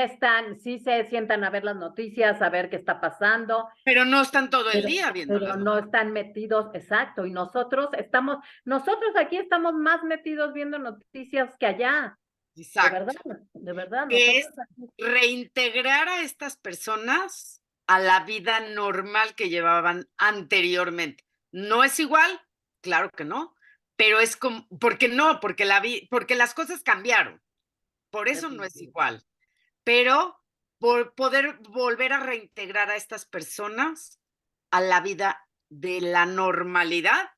sí se sientan a ver las noticias, a ver qué está pasando, pero no están todo el día viendo pero no están metidos, exacto, y nosotros aquí estamos más metidos viendo noticias que allá. Exacto. De verdad. Que es reintegrar a estas personas a la vida normal que llevaban anteriormente. ¿No es igual? Claro que no, pero es como, ¿por qué no? Porque las cosas cambiaron, por eso no es igual, pero por poder volver a reintegrar a estas personas a la vida de la normalidad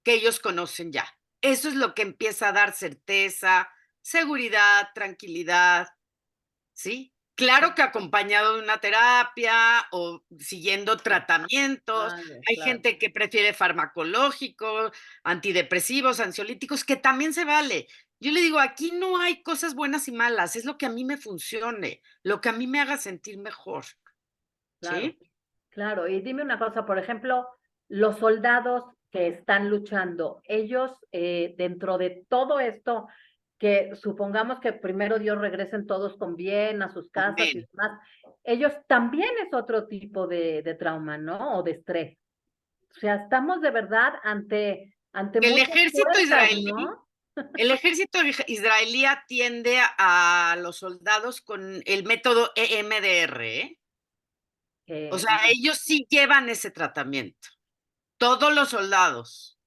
que ellos conocen ya. Eso es lo que empieza a dar certeza, seguridad, tranquilidad, ¿sí? Claro que acompañado de una terapia o siguiendo tratamientos. Hay gente que prefiere farmacológicos, antidepresivos, ansiolíticos, que también se vale. Yo le digo, aquí no hay cosas buenas y malas, es lo que a mí me funcione, lo que a mí me haga sentir mejor, ¿sí? Claro, y dime una cosa, por ejemplo, los soldados que están luchando, ellos dentro de todo esto, que supongamos que primero Dios regresen todos con bien a sus casas y demás, ellos también es otro tipo de trauma, ¿no? O de estrés. O sea, estamos de verdad ante El muchas ejército fuerzas, israelí, ¿no? el ejército israelí atiende a los soldados con el método EMDR, ¿eh? O sea, ellos sí llevan ese tratamiento, todos los soldados.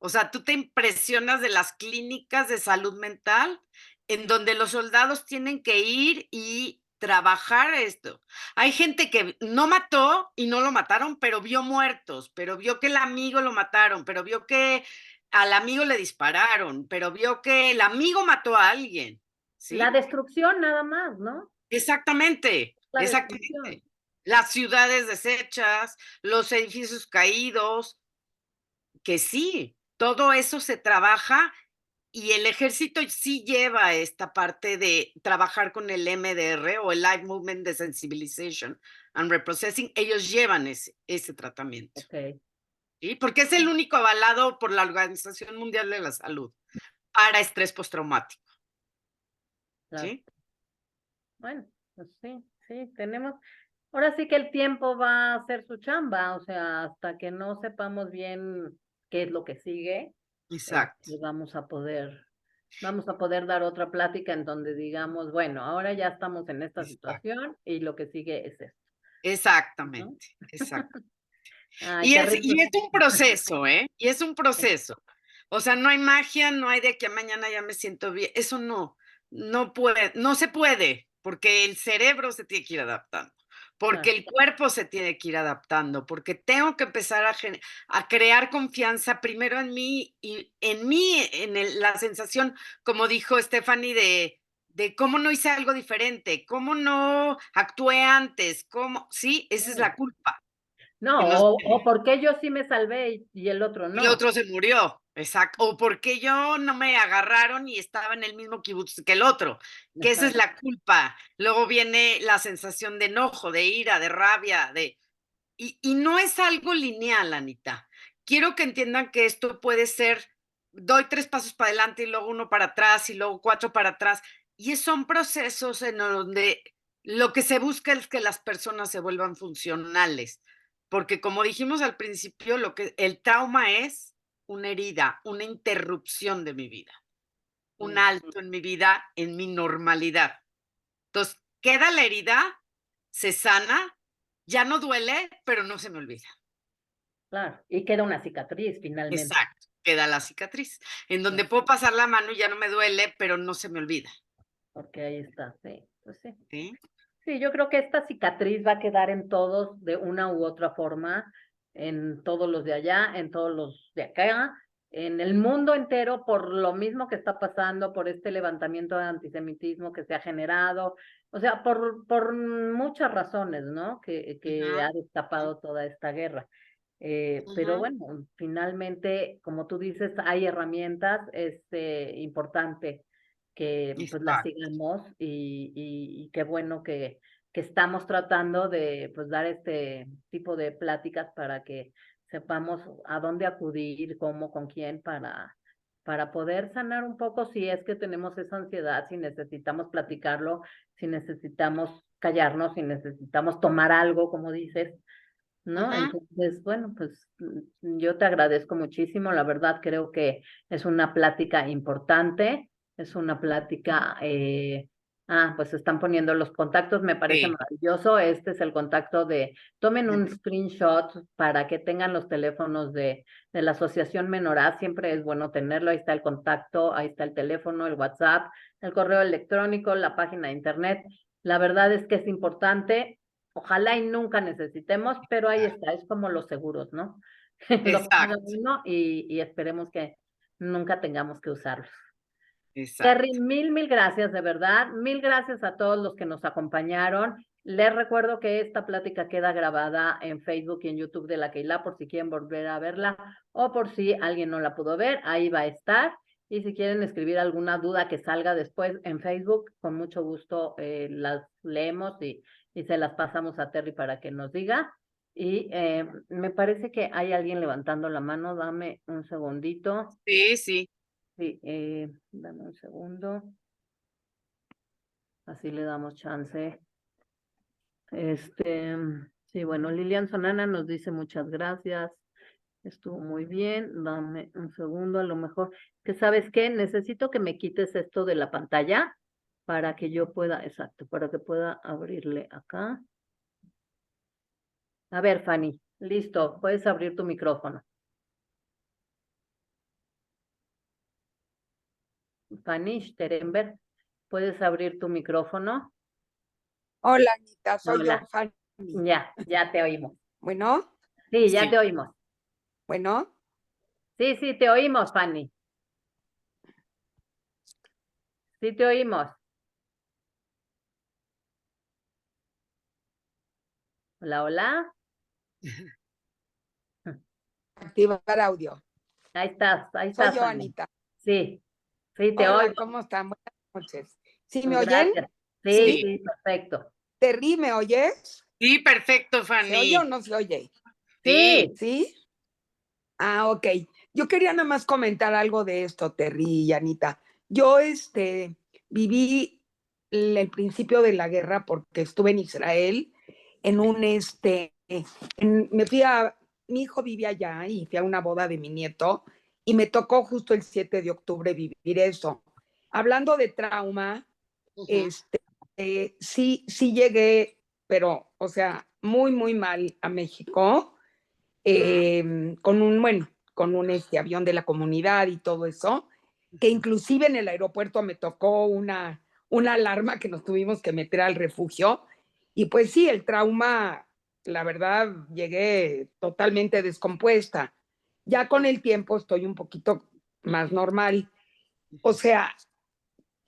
O sea, tú te impresionas de las clínicas de salud mental en donde los soldados tienen que ir y trabajar esto. Hay gente que no mató y no lo mataron, pero vio muertos, pero vio que el amigo lo mataron, pero vio que al amigo le dispararon, pero vio que el amigo mató a alguien, La ¿sí? destrucción nada más, ¿no? Exactamente, La exactamente. destrucción. Las ciudades deshechas, los edificios caídos, que sí, todo eso se trabaja y el ejército sí lleva esta parte de trabajar con el MDR o el Live Movement Desensitization and Reprocessing. Ellos llevan ese tratamiento. Ok. ¿Sí? Porque es el único avalado por la Organización Mundial de la Salud para estrés postraumático. Claro. ¿Sí? Bueno, pues sí, sí, ahora sí que el tiempo va a hacer su chamba, o sea, hasta que no sepamos bien qué es lo que sigue, Exacto, vamos a poder dar otra plática en donde digamos, bueno, ahora ya estamos en esta exacto, situación y lo que sigue es esto, ¿no? exactamente, exacto. Ay, qué rico. Y es un proceso, ¿eh? Y es un Sí, proceso. O sea, no hay magia, no hay de que mañana ya me siento bien. Eso no, no se puede, porque el cerebro se tiene que ir adaptando, porque claro, el cuerpo se tiene que ir adaptando, porque tengo que empezar a crear confianza primero en mí y en mí, la sensación, como dijo Stephanie, de cómo no hice algo diferente, cómo no actué antes, sí, esa es sí. la culpa. Que No, nos o por qué yo sí me salvé y el otro Y el no. otro se murió, exacto. O porque yo no me agarraron y estaba en el mismo kibutz que el otro, que esa es Ajá, la culpa. Luego viene la sensación de enojo, de ira, de rabia, y no es algo lineal, Anita. Quiero que entiendan que esto puede ser, doy 3 pasos para adelante y luego uno para atrás y luego 4 para atrás, y son procesos en donde lo que se busca es que las personas se vuelvan funcionales, porque como dijimos al principio, lo que el trauma es una herida, una interrupción de mi vida, un sí, alto en mi vida, en mi normalidad. Entonces, queda la herida, se sana, ya no duele, pero no se me olvida. claro. Y queda una cicatriz finalmente. Exacto, queda la cicatriz, en Sí, donde puedo pasar la mano y ya no me duele, pero no se me olvida, porque ahí está, sí, pues sí. ¿sí? Sí, yo creo que esta cicatriz va a quedar en todos de una u otra forma, en todos los de allá, en todos los de acá, en el mundo entero, por lo mismo que está pasando, por este levantamiento de antisemitismo que se ha generado, o sea, por muchas razones, ¿no? Que Ujú, ha destapado toda esta guerra. Pero ujú, bueno, finalmente, como tú dices, hay herramientas, es importante que pues las exacto, sigamos y qué bueno que estamos tratando de pues dar este tipo de pláticas para que sepamos a dónde acudir, cómo, con quién, para poder sanar un poco si es que tenemos esa ansiedad, si necesitamos platicarlo, si necesitamos callarnos, si necesitamos tomar algo, como dices, ¿no? ujú, Entonces, bueno, pues yo te agradezco muchísimo, la verdad creo que es una plática importante, es una plática, pues están poniendo los contactos, me parece sí, maravilloso, este es el contacto tomen un screenshot para que tengan los teléfonos de la Asociación Menorá, siempre es bueno tenerlo, ahí está el contacto, ahí está el teléfono, el WhatsApp, el correo electrónico, la página de internet, la verdad es que es importante. Ojalá y nunca necesitemos, pero ahí está, es como los seguros, ¿no? Lo paga exacto, uno y esperemos que nunca tengamos que usarlos. Terry, exacto. mil gracias, de verdad. Mil gracias a todos los que nos acompañaron. Les recuerdo que esta plática queda grabada en Facebook y en YouTube de la Keilah por si quieren volver a verla o por si alguien no la pudo ver, ahí va a estar. Y si quieren escribir alguna duda que salga después en Facebook, con mucho gusto las leemos y se las pasamos a Terry para que nos diga. Y me parece que hay alguien levantando la mano. Dame un segundito. Sí, sí. Sí, dame un segundo. Así le damos chance. Este, sí, bueno, Lilian Sonana nos dice muchas gracias. Estuvo muy bien. Dame un segundo, a lo mejor. Que sabes qué, necesito que me quites esto de la pantalla para que yo pueda, exacto, para que pueda abrirle acá. A ver, Fanny, listo, puedes abrir tu micrófono. Fanny Sterenberg, puedes abrir tu micrófono. Hola, Anita, soy yo, Hola, Fanny. ya te oímos. Bueno, Sí, ya Sí. te oímos. bueno, Sí, sí, te oímos, Fanny. Sí, te oímos. Hola, hola. activar audio. Ahí Soy estás, yo, Fanny. Anita. Sí, sí, te Hola, oigo. ¿cómo están? Buenas noches. ¿Sí me oyen? Gracias. Sí, Sí, ¿Sí? sí, perfecto. Terry, ¿me oyes? sí, perfecto, ¿Se oye o Fanny. no se oye? Sí, Sí, ¿Sí? Ah, ok. Yo quería nada más comentar algo de esto, Terry y Anita. Yo, viví el principio de la guerra porque estuve en Israel en mi hijo vivía allá y fui a una boda de mi nieto y me tocó justo el 7 de octubre vivir eso. Hablando de trauma, sí llegué, pero, o sea, muy, muy mal a México, con un avión de la comunidad y todo eso, que inclusive en el aeropuerto me tocó una alarma que nos tuvimos que meter al refugio. Y pues sí, el trauma, la verdad, llegué totalmente descompuesta. Ya con el tiempo estoy un poquito más normal. O sea,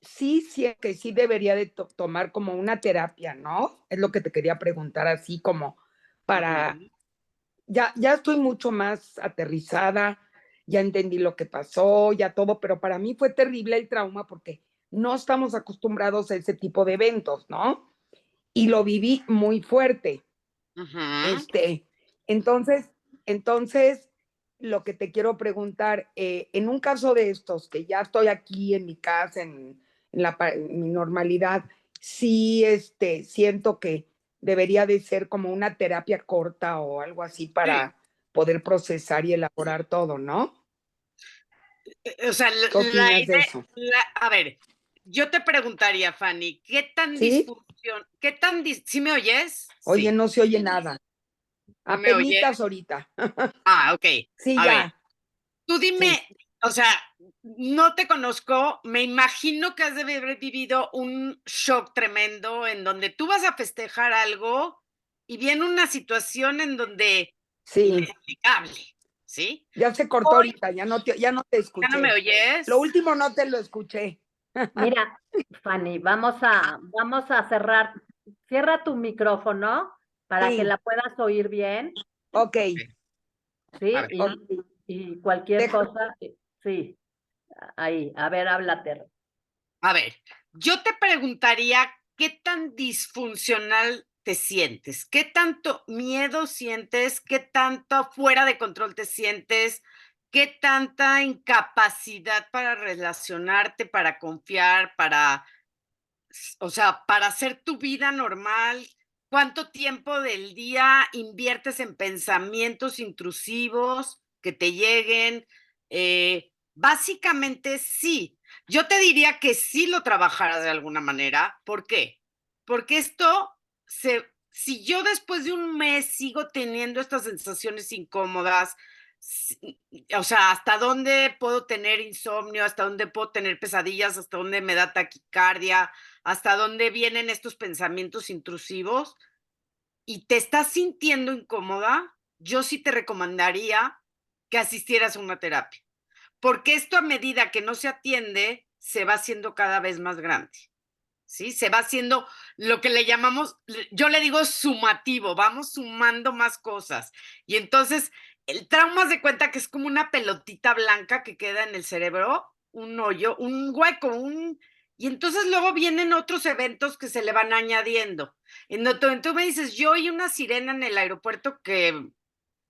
sí que sí debería de tomar como una terapia, ¿no? Es lo que te quería preguntar, así como para... Ya estoy mucho más aterrizada, ya entendí lo que pasó, ya todo, pero para mí fue terrible el trauma porque no estamos acostumbrados a ese tipo de eventos, ¿no? Y lo viví muy fuerte. Este, entonces, lo que te quiero preguntar, en un caso de estos, que ya estoy aquí en mi casa, en mi normalidad, sí, siento que debería de ser como una terapia corta o algo así Sí. para poder procesar y elaborar todo, ¿no? O sea, ¿Qué opinas de eso? a ver, yo te preguntaría, Fanny, ¿Sí? ¿sí me oyes? Oye, Sí, no se oye nada. ¿no me oyes? Apenitas ahorita. Ok. Sí, A ver, ya. tú Sí. dime, o sea, no te conozco, me imagino que has de haber vivido un shock tremendo en donde tú vas a festejar algo y viene una situación en donde Sí. inexplicable, ¿sí? Ya se cortó Hoy, ahorita, ya no te ¿ya no me escuché. oyes? Lo último no te lo escuché. Mira, Fanny, vamos a cerrar. Cierra tu micrófono para que Sí, la puedas oír bien, ok. A ¿sí? ver. Y cualquier Deja- cosa, sí, ahí, a ver, háblate. A ver, yo te preguntaría qué tan disfuncional te sientes, qué tanto miedo sientes, qué tanto fuera de control te sientes, qué tanta incapacidad para relacionarte, para confiar, o sea, para hacer tu vida normal, cuánto tiempo del día inviertes en pensamientos intrusivos que te lleguen. Básicamente sí. Yo te diría que sí lo trabajaras de alguna manera. ¿Por qué? Porque si yo después de un mes sigo teniendo estas sensaciones incómodas, o sea, hasta dónde puedo tener insomnio, hasta dónde puedo tener pesadillas, hasta dónde me da taquicardia, hasta dónde vienen estos pensamientos intrusivos y te estás sintiendo incómoda, yo sí te recomendaría que asistieras a una terapia, porque esto a medida que no se atiende, se va haciendo cada vez más grande, ¿sí? Se va haciendo lo que le llamamos, yo le digo sumativo, vamos sumando más cosas. Y entonces, el trauma se cuenta que es como una pelotita blanca que queda en el cerebro, un hoyo, un hueco, y entonces luego vienen otros eventos que se le van añadiendo. Entonces tú me dices, yo oí una sirena en el aeropuerto que...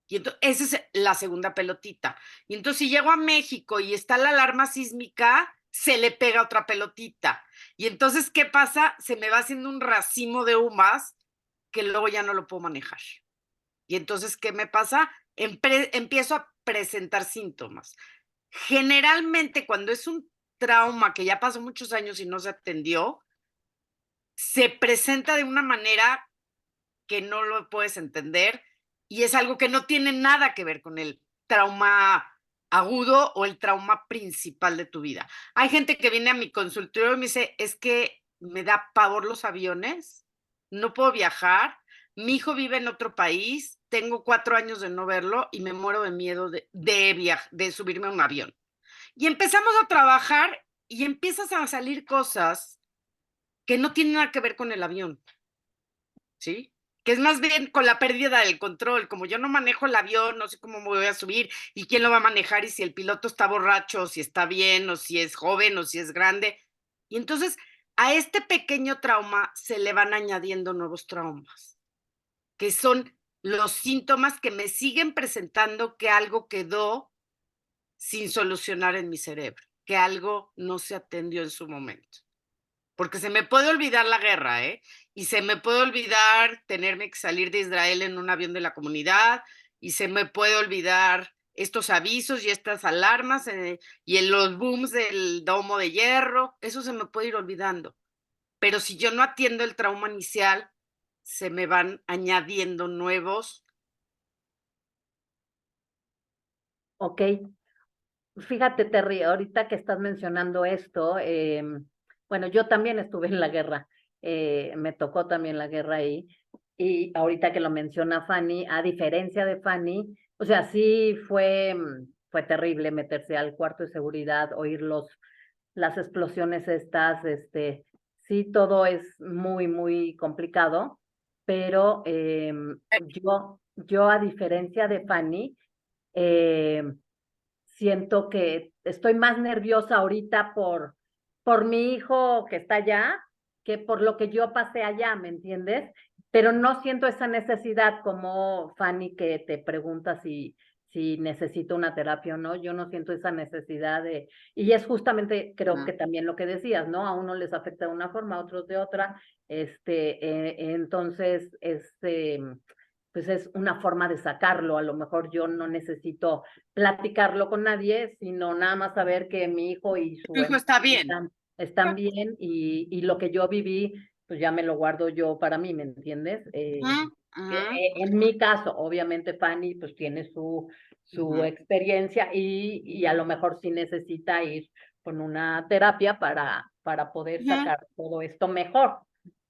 Y entonces, esa es la segunda pelotita. Y entonces si llego a México y está la alarma sísmica, se le pega otra pelotita. Y entonces, ¿qué pasa? Se me va haciendo un racimo de humas que luego ya no lo puedo manejar. Y entonces, ¿qué me pasa? Empiezo a presentar síntomas. Generalmente, cuando es un trauma que ya pasó muchos años y no se atendió, se presenta de una manera que no lo puedes entender y es algo que no tiene nada que ver con el trauma agudo o el trauma principal de tu vida. Hay gente que viene a mi consultorio y me dice, es que me da pavor los aviones, no puedo viajar, mi hijo vive en otro país, tengo 4 años de no verlo y me muero de miedo de subirme a un avión. Y empezamos a trabajar y empiezas a salir cosas que no tienen nada que ver con el avión, ¿sí? Que es más bien con la pérdida del control, como yo no manejo el avión, no sé cómo me voy a subir y quién lo va a manejar y si el piloto está borracho, o si está bien, o si es joven, o si es grande. Y entonces a este pequeño trauma se le van añadiendo nuevos traumas, que son los síntomas que me siguen presentando que algo quedó sin solucionar en mi cerebro, que algo no se atendió en su momento. porque se me puede olvidar la guerra, ¿eh? Y se me puede olvidar tenerme que salir de Israel en un avión de la comunidad, y se me puede olvidar estos avisos y estas alarmas y en los booms del domo de hierro, eso se me puede ir olvidando. Pero si yo no atiendo el trauma inicial, se me van añadiendo nuevos. Ok. Fíjate, Terry, ahorita que estás mencionando esto, bueno, yo también estuve en la guerra, me tocó también la guerra ahí, y ahorita que lo menciona Fanny, a diferencia de Fanny, o sea, sí fue terrible meterse al cuarto de seguridad, oír las explosiones estas, sí, todo es muy, muy complicado, pero yo a diferencia de Fanny, siento que estoy más nerviosa ahorita por mi hijo que está allá que por lo que yo pasé allá, ¿me entiendes? Pero no siento esa necesidad como Fanny que te pregunta si necesito una terapia o no, yo no siento esa necesidad y es justamente creo que también lo que decías, ¿no? A uno les afecta de una forma, a otros de otra, entonces, pues es una forma de sacarlo. A lo mejor yo no necesito platicarlo con nadie, sino nada más saber que mi hijo y su Tu hijo está bien. están bien y lo que yo viví, pues ya me lo guardo yo para mí, ¿me entiendes? En mi caso, obviamente Fanny pues tiene su experiencia y a lo mejor sí necesita ir con una terapia para poder sacar todo esto mejor,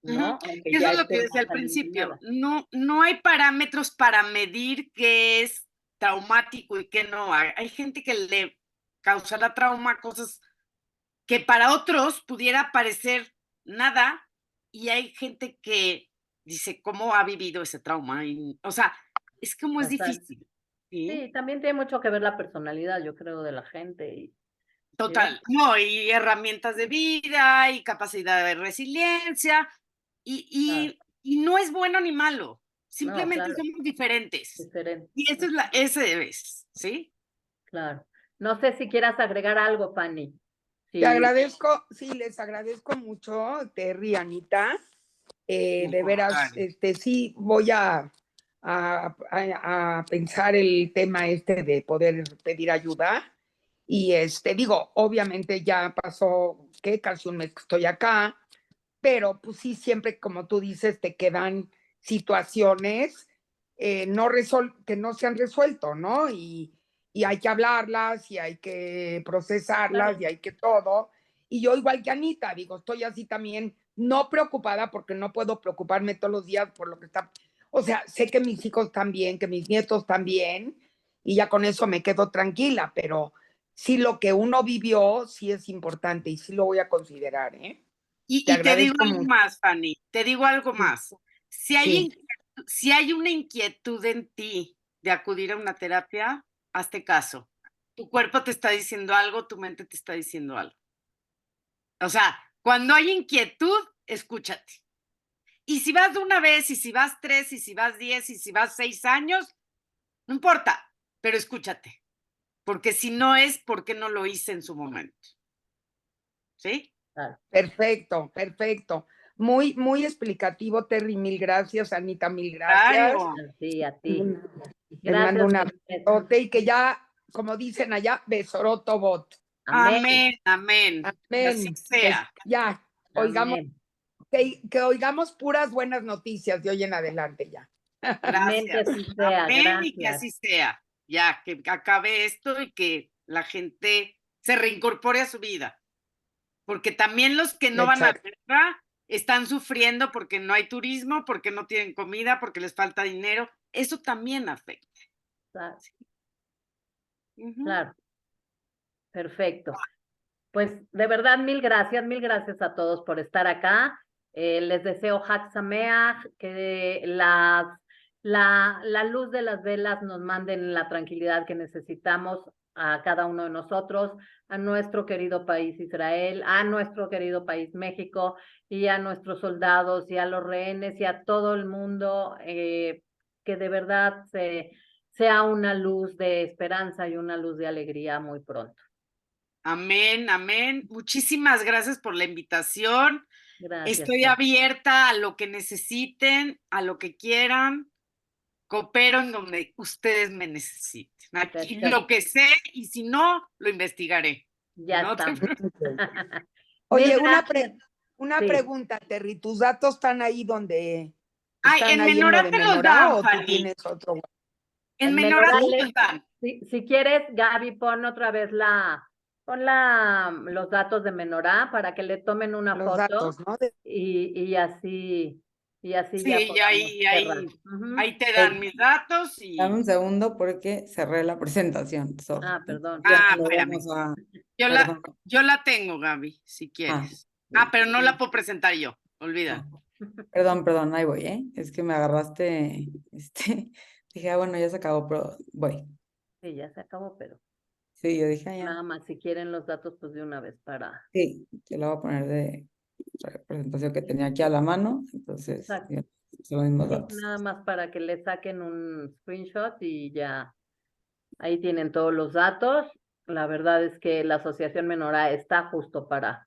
¿no? Aunque Eso ya es lo esté que decía más al principio. aliviada. No hay parámetros para medir qué es traumático y qué no. Hay gente que le causará trauma cosas que para otros pudiera parecer nada, y hay gente que dice, ¿cómo ha vivido ese trauma? O sea, es como es Exacto. difícil. ¿Sí? Sí, también tiene mucho que ver la personalidad, yo creo, de la gente. ¿Sí? Total. No, y herramientas de vida y capacidad de resiliencia. Y, Claro. y no es bueno ni malo. No, Simplemente claro, somos diferentes. diferente. Y ese es, ¿sí? Claro. No sé si quieras agregar algo, Fanny. Te Sí, agradezco, sí, les agradezco mucho, Terry, Anita. De veras, sí, voy a pensar el tema de poder pedir ayuda. Y digo, obviamente ya pasó, ¿qué? Casi un mes que estoy acá, pero pues sí, siempre, como tú dices, te quedan situaciones que no se han resuelto, ¿no? Y hay que hablarlas y hay que procesarlas claro. y hay que todo. Y yo igual que Anita, digo, estoy así también, no preocupada porque no puedo preocuparme todos los días por lo que está, o sea, sé que mis hijos están bien, que mis nietos están bien, y ya con eso me quedo tranquila, pero sí lo que uno vivió sí es importante y sí lo voy a considerar, ¿eh? Te Y te digo agradezco algo mucho. más, Fanny, te digo algo Sí, más. sí, Si hay una inquietud en ti de acudir a una terapia, hazte caso. Tu cuerpo te está diciendo algo, tu mente te está diciendo algo. O sea, cuando hay inquietud, escúchate. Y si vas de una vez, y si vas 3, y si vas 10, y si vas 6 años, no importa, pero escúchate. Porque si no es, ¿por qué no lo hice en su momento? ¿Sí? Claro. perfecto, perfecto. Muy, muy explicativo, Terry, mil gracias, Anita, mil gracias. Claro. Sí, a ti. Les mando Gracias, un Moisés. abrazote y que ya, como dicen allá, besoroto bot. Amén, Amén, amén. Que así Amén. Que sea. ya, oigamos, amén. que oigamos puras buenas noticias de hoy en adelante ya. Amén que Gracias. así sea, Amén y que gracias. así sea. Ya, que acabe esto y que la gente se reincorpore a su vida. Porque también los que no van a la Exacto. guerra están sufriendo porque no hay turismo, porque no tienen comida, porque les falta dinero. Eso también afecta. Claro, Ujú. claro, perfecto. Pues de verdad, mil gracias a todos por estar acá. Les deseo Hag Sameach, que la luz de las velas nos manden la tranquilidad que necesitamos a cada uno de nosotros, a nuestro querido país Israel, a nuestro querido país México y a nuestros soldados y a los rehenes y a todo el mundo, que de verdad sea una luz de esperanza y una luz de alegría muy pronto. Amén, amén. Muchísimas gracias por la invitación. Gracias. Estoy Terry. abierta a lo que necesiten, a lo que quieran. Coopero en donde ustedes me necesiten. Aquí Perfecto. lo que sé, y si no, lo investigaré. Ya No te estamos. Oye, Mil gracias. una Sí. pregunta, Terry, ¿tus datos están ahí donde Ay, están en ahí en lo Menorá de te los Menorá dan, o tú Fanny. tienes otro? En En Menorá te Menorá los dan. Si quieres, Gaby, pon otra vez los datos de Menorá para que le tomen una Los foto datos, ¿no? y así ya Sí, y podamos cerrar. ahí te dan mis datos Dame y... un segundo porque cerré la presentación. Sorry. Ah, perdón. Ya Ah, no lo espérame. vamos a... Yo Perdón. la tengo, Gaby, si quieres. Ah, Pero no la puedo presentar yo, olvida. Perdón, ahí voy, ¿eh? Es que me agarraste, dije, bueno, ya se acabó, pero voy. Sí, ya se acabó, pero Sí, yo dije, ya. nada más si quieren los datos, pues de una vez para... Sí, te lo voy a poner de la presentación que tenía aquí a la mano, entonces, Exacto. ya, son los mismos Sí, datos. nada más para que le saquen un screenshot y ya ahí tienen todos los datos. La verdad es que la Asociación Menorá está justo para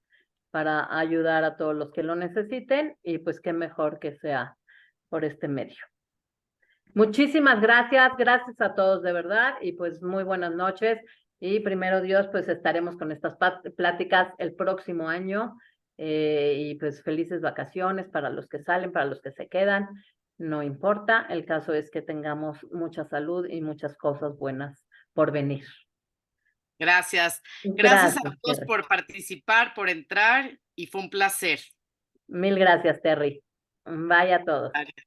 ayudar a todos los que lo necesiten y pues qué mejor que sea por este medio. Muchísimas gracias a todos de verdad y pues muy buenas noches y primero Dios pues estaremos con estas pláticas el próximo año y pues felices vacaciones para los que salen, para los que se quedan, no importa, el caso es que tengamos mucha salud y muchas cosas buenas por venir. Gracias. Gracias a Gracias, todos Terry. por participar, por entrar y fue un placer. Mil gracias, Terry. Vaya a todos. Gracias.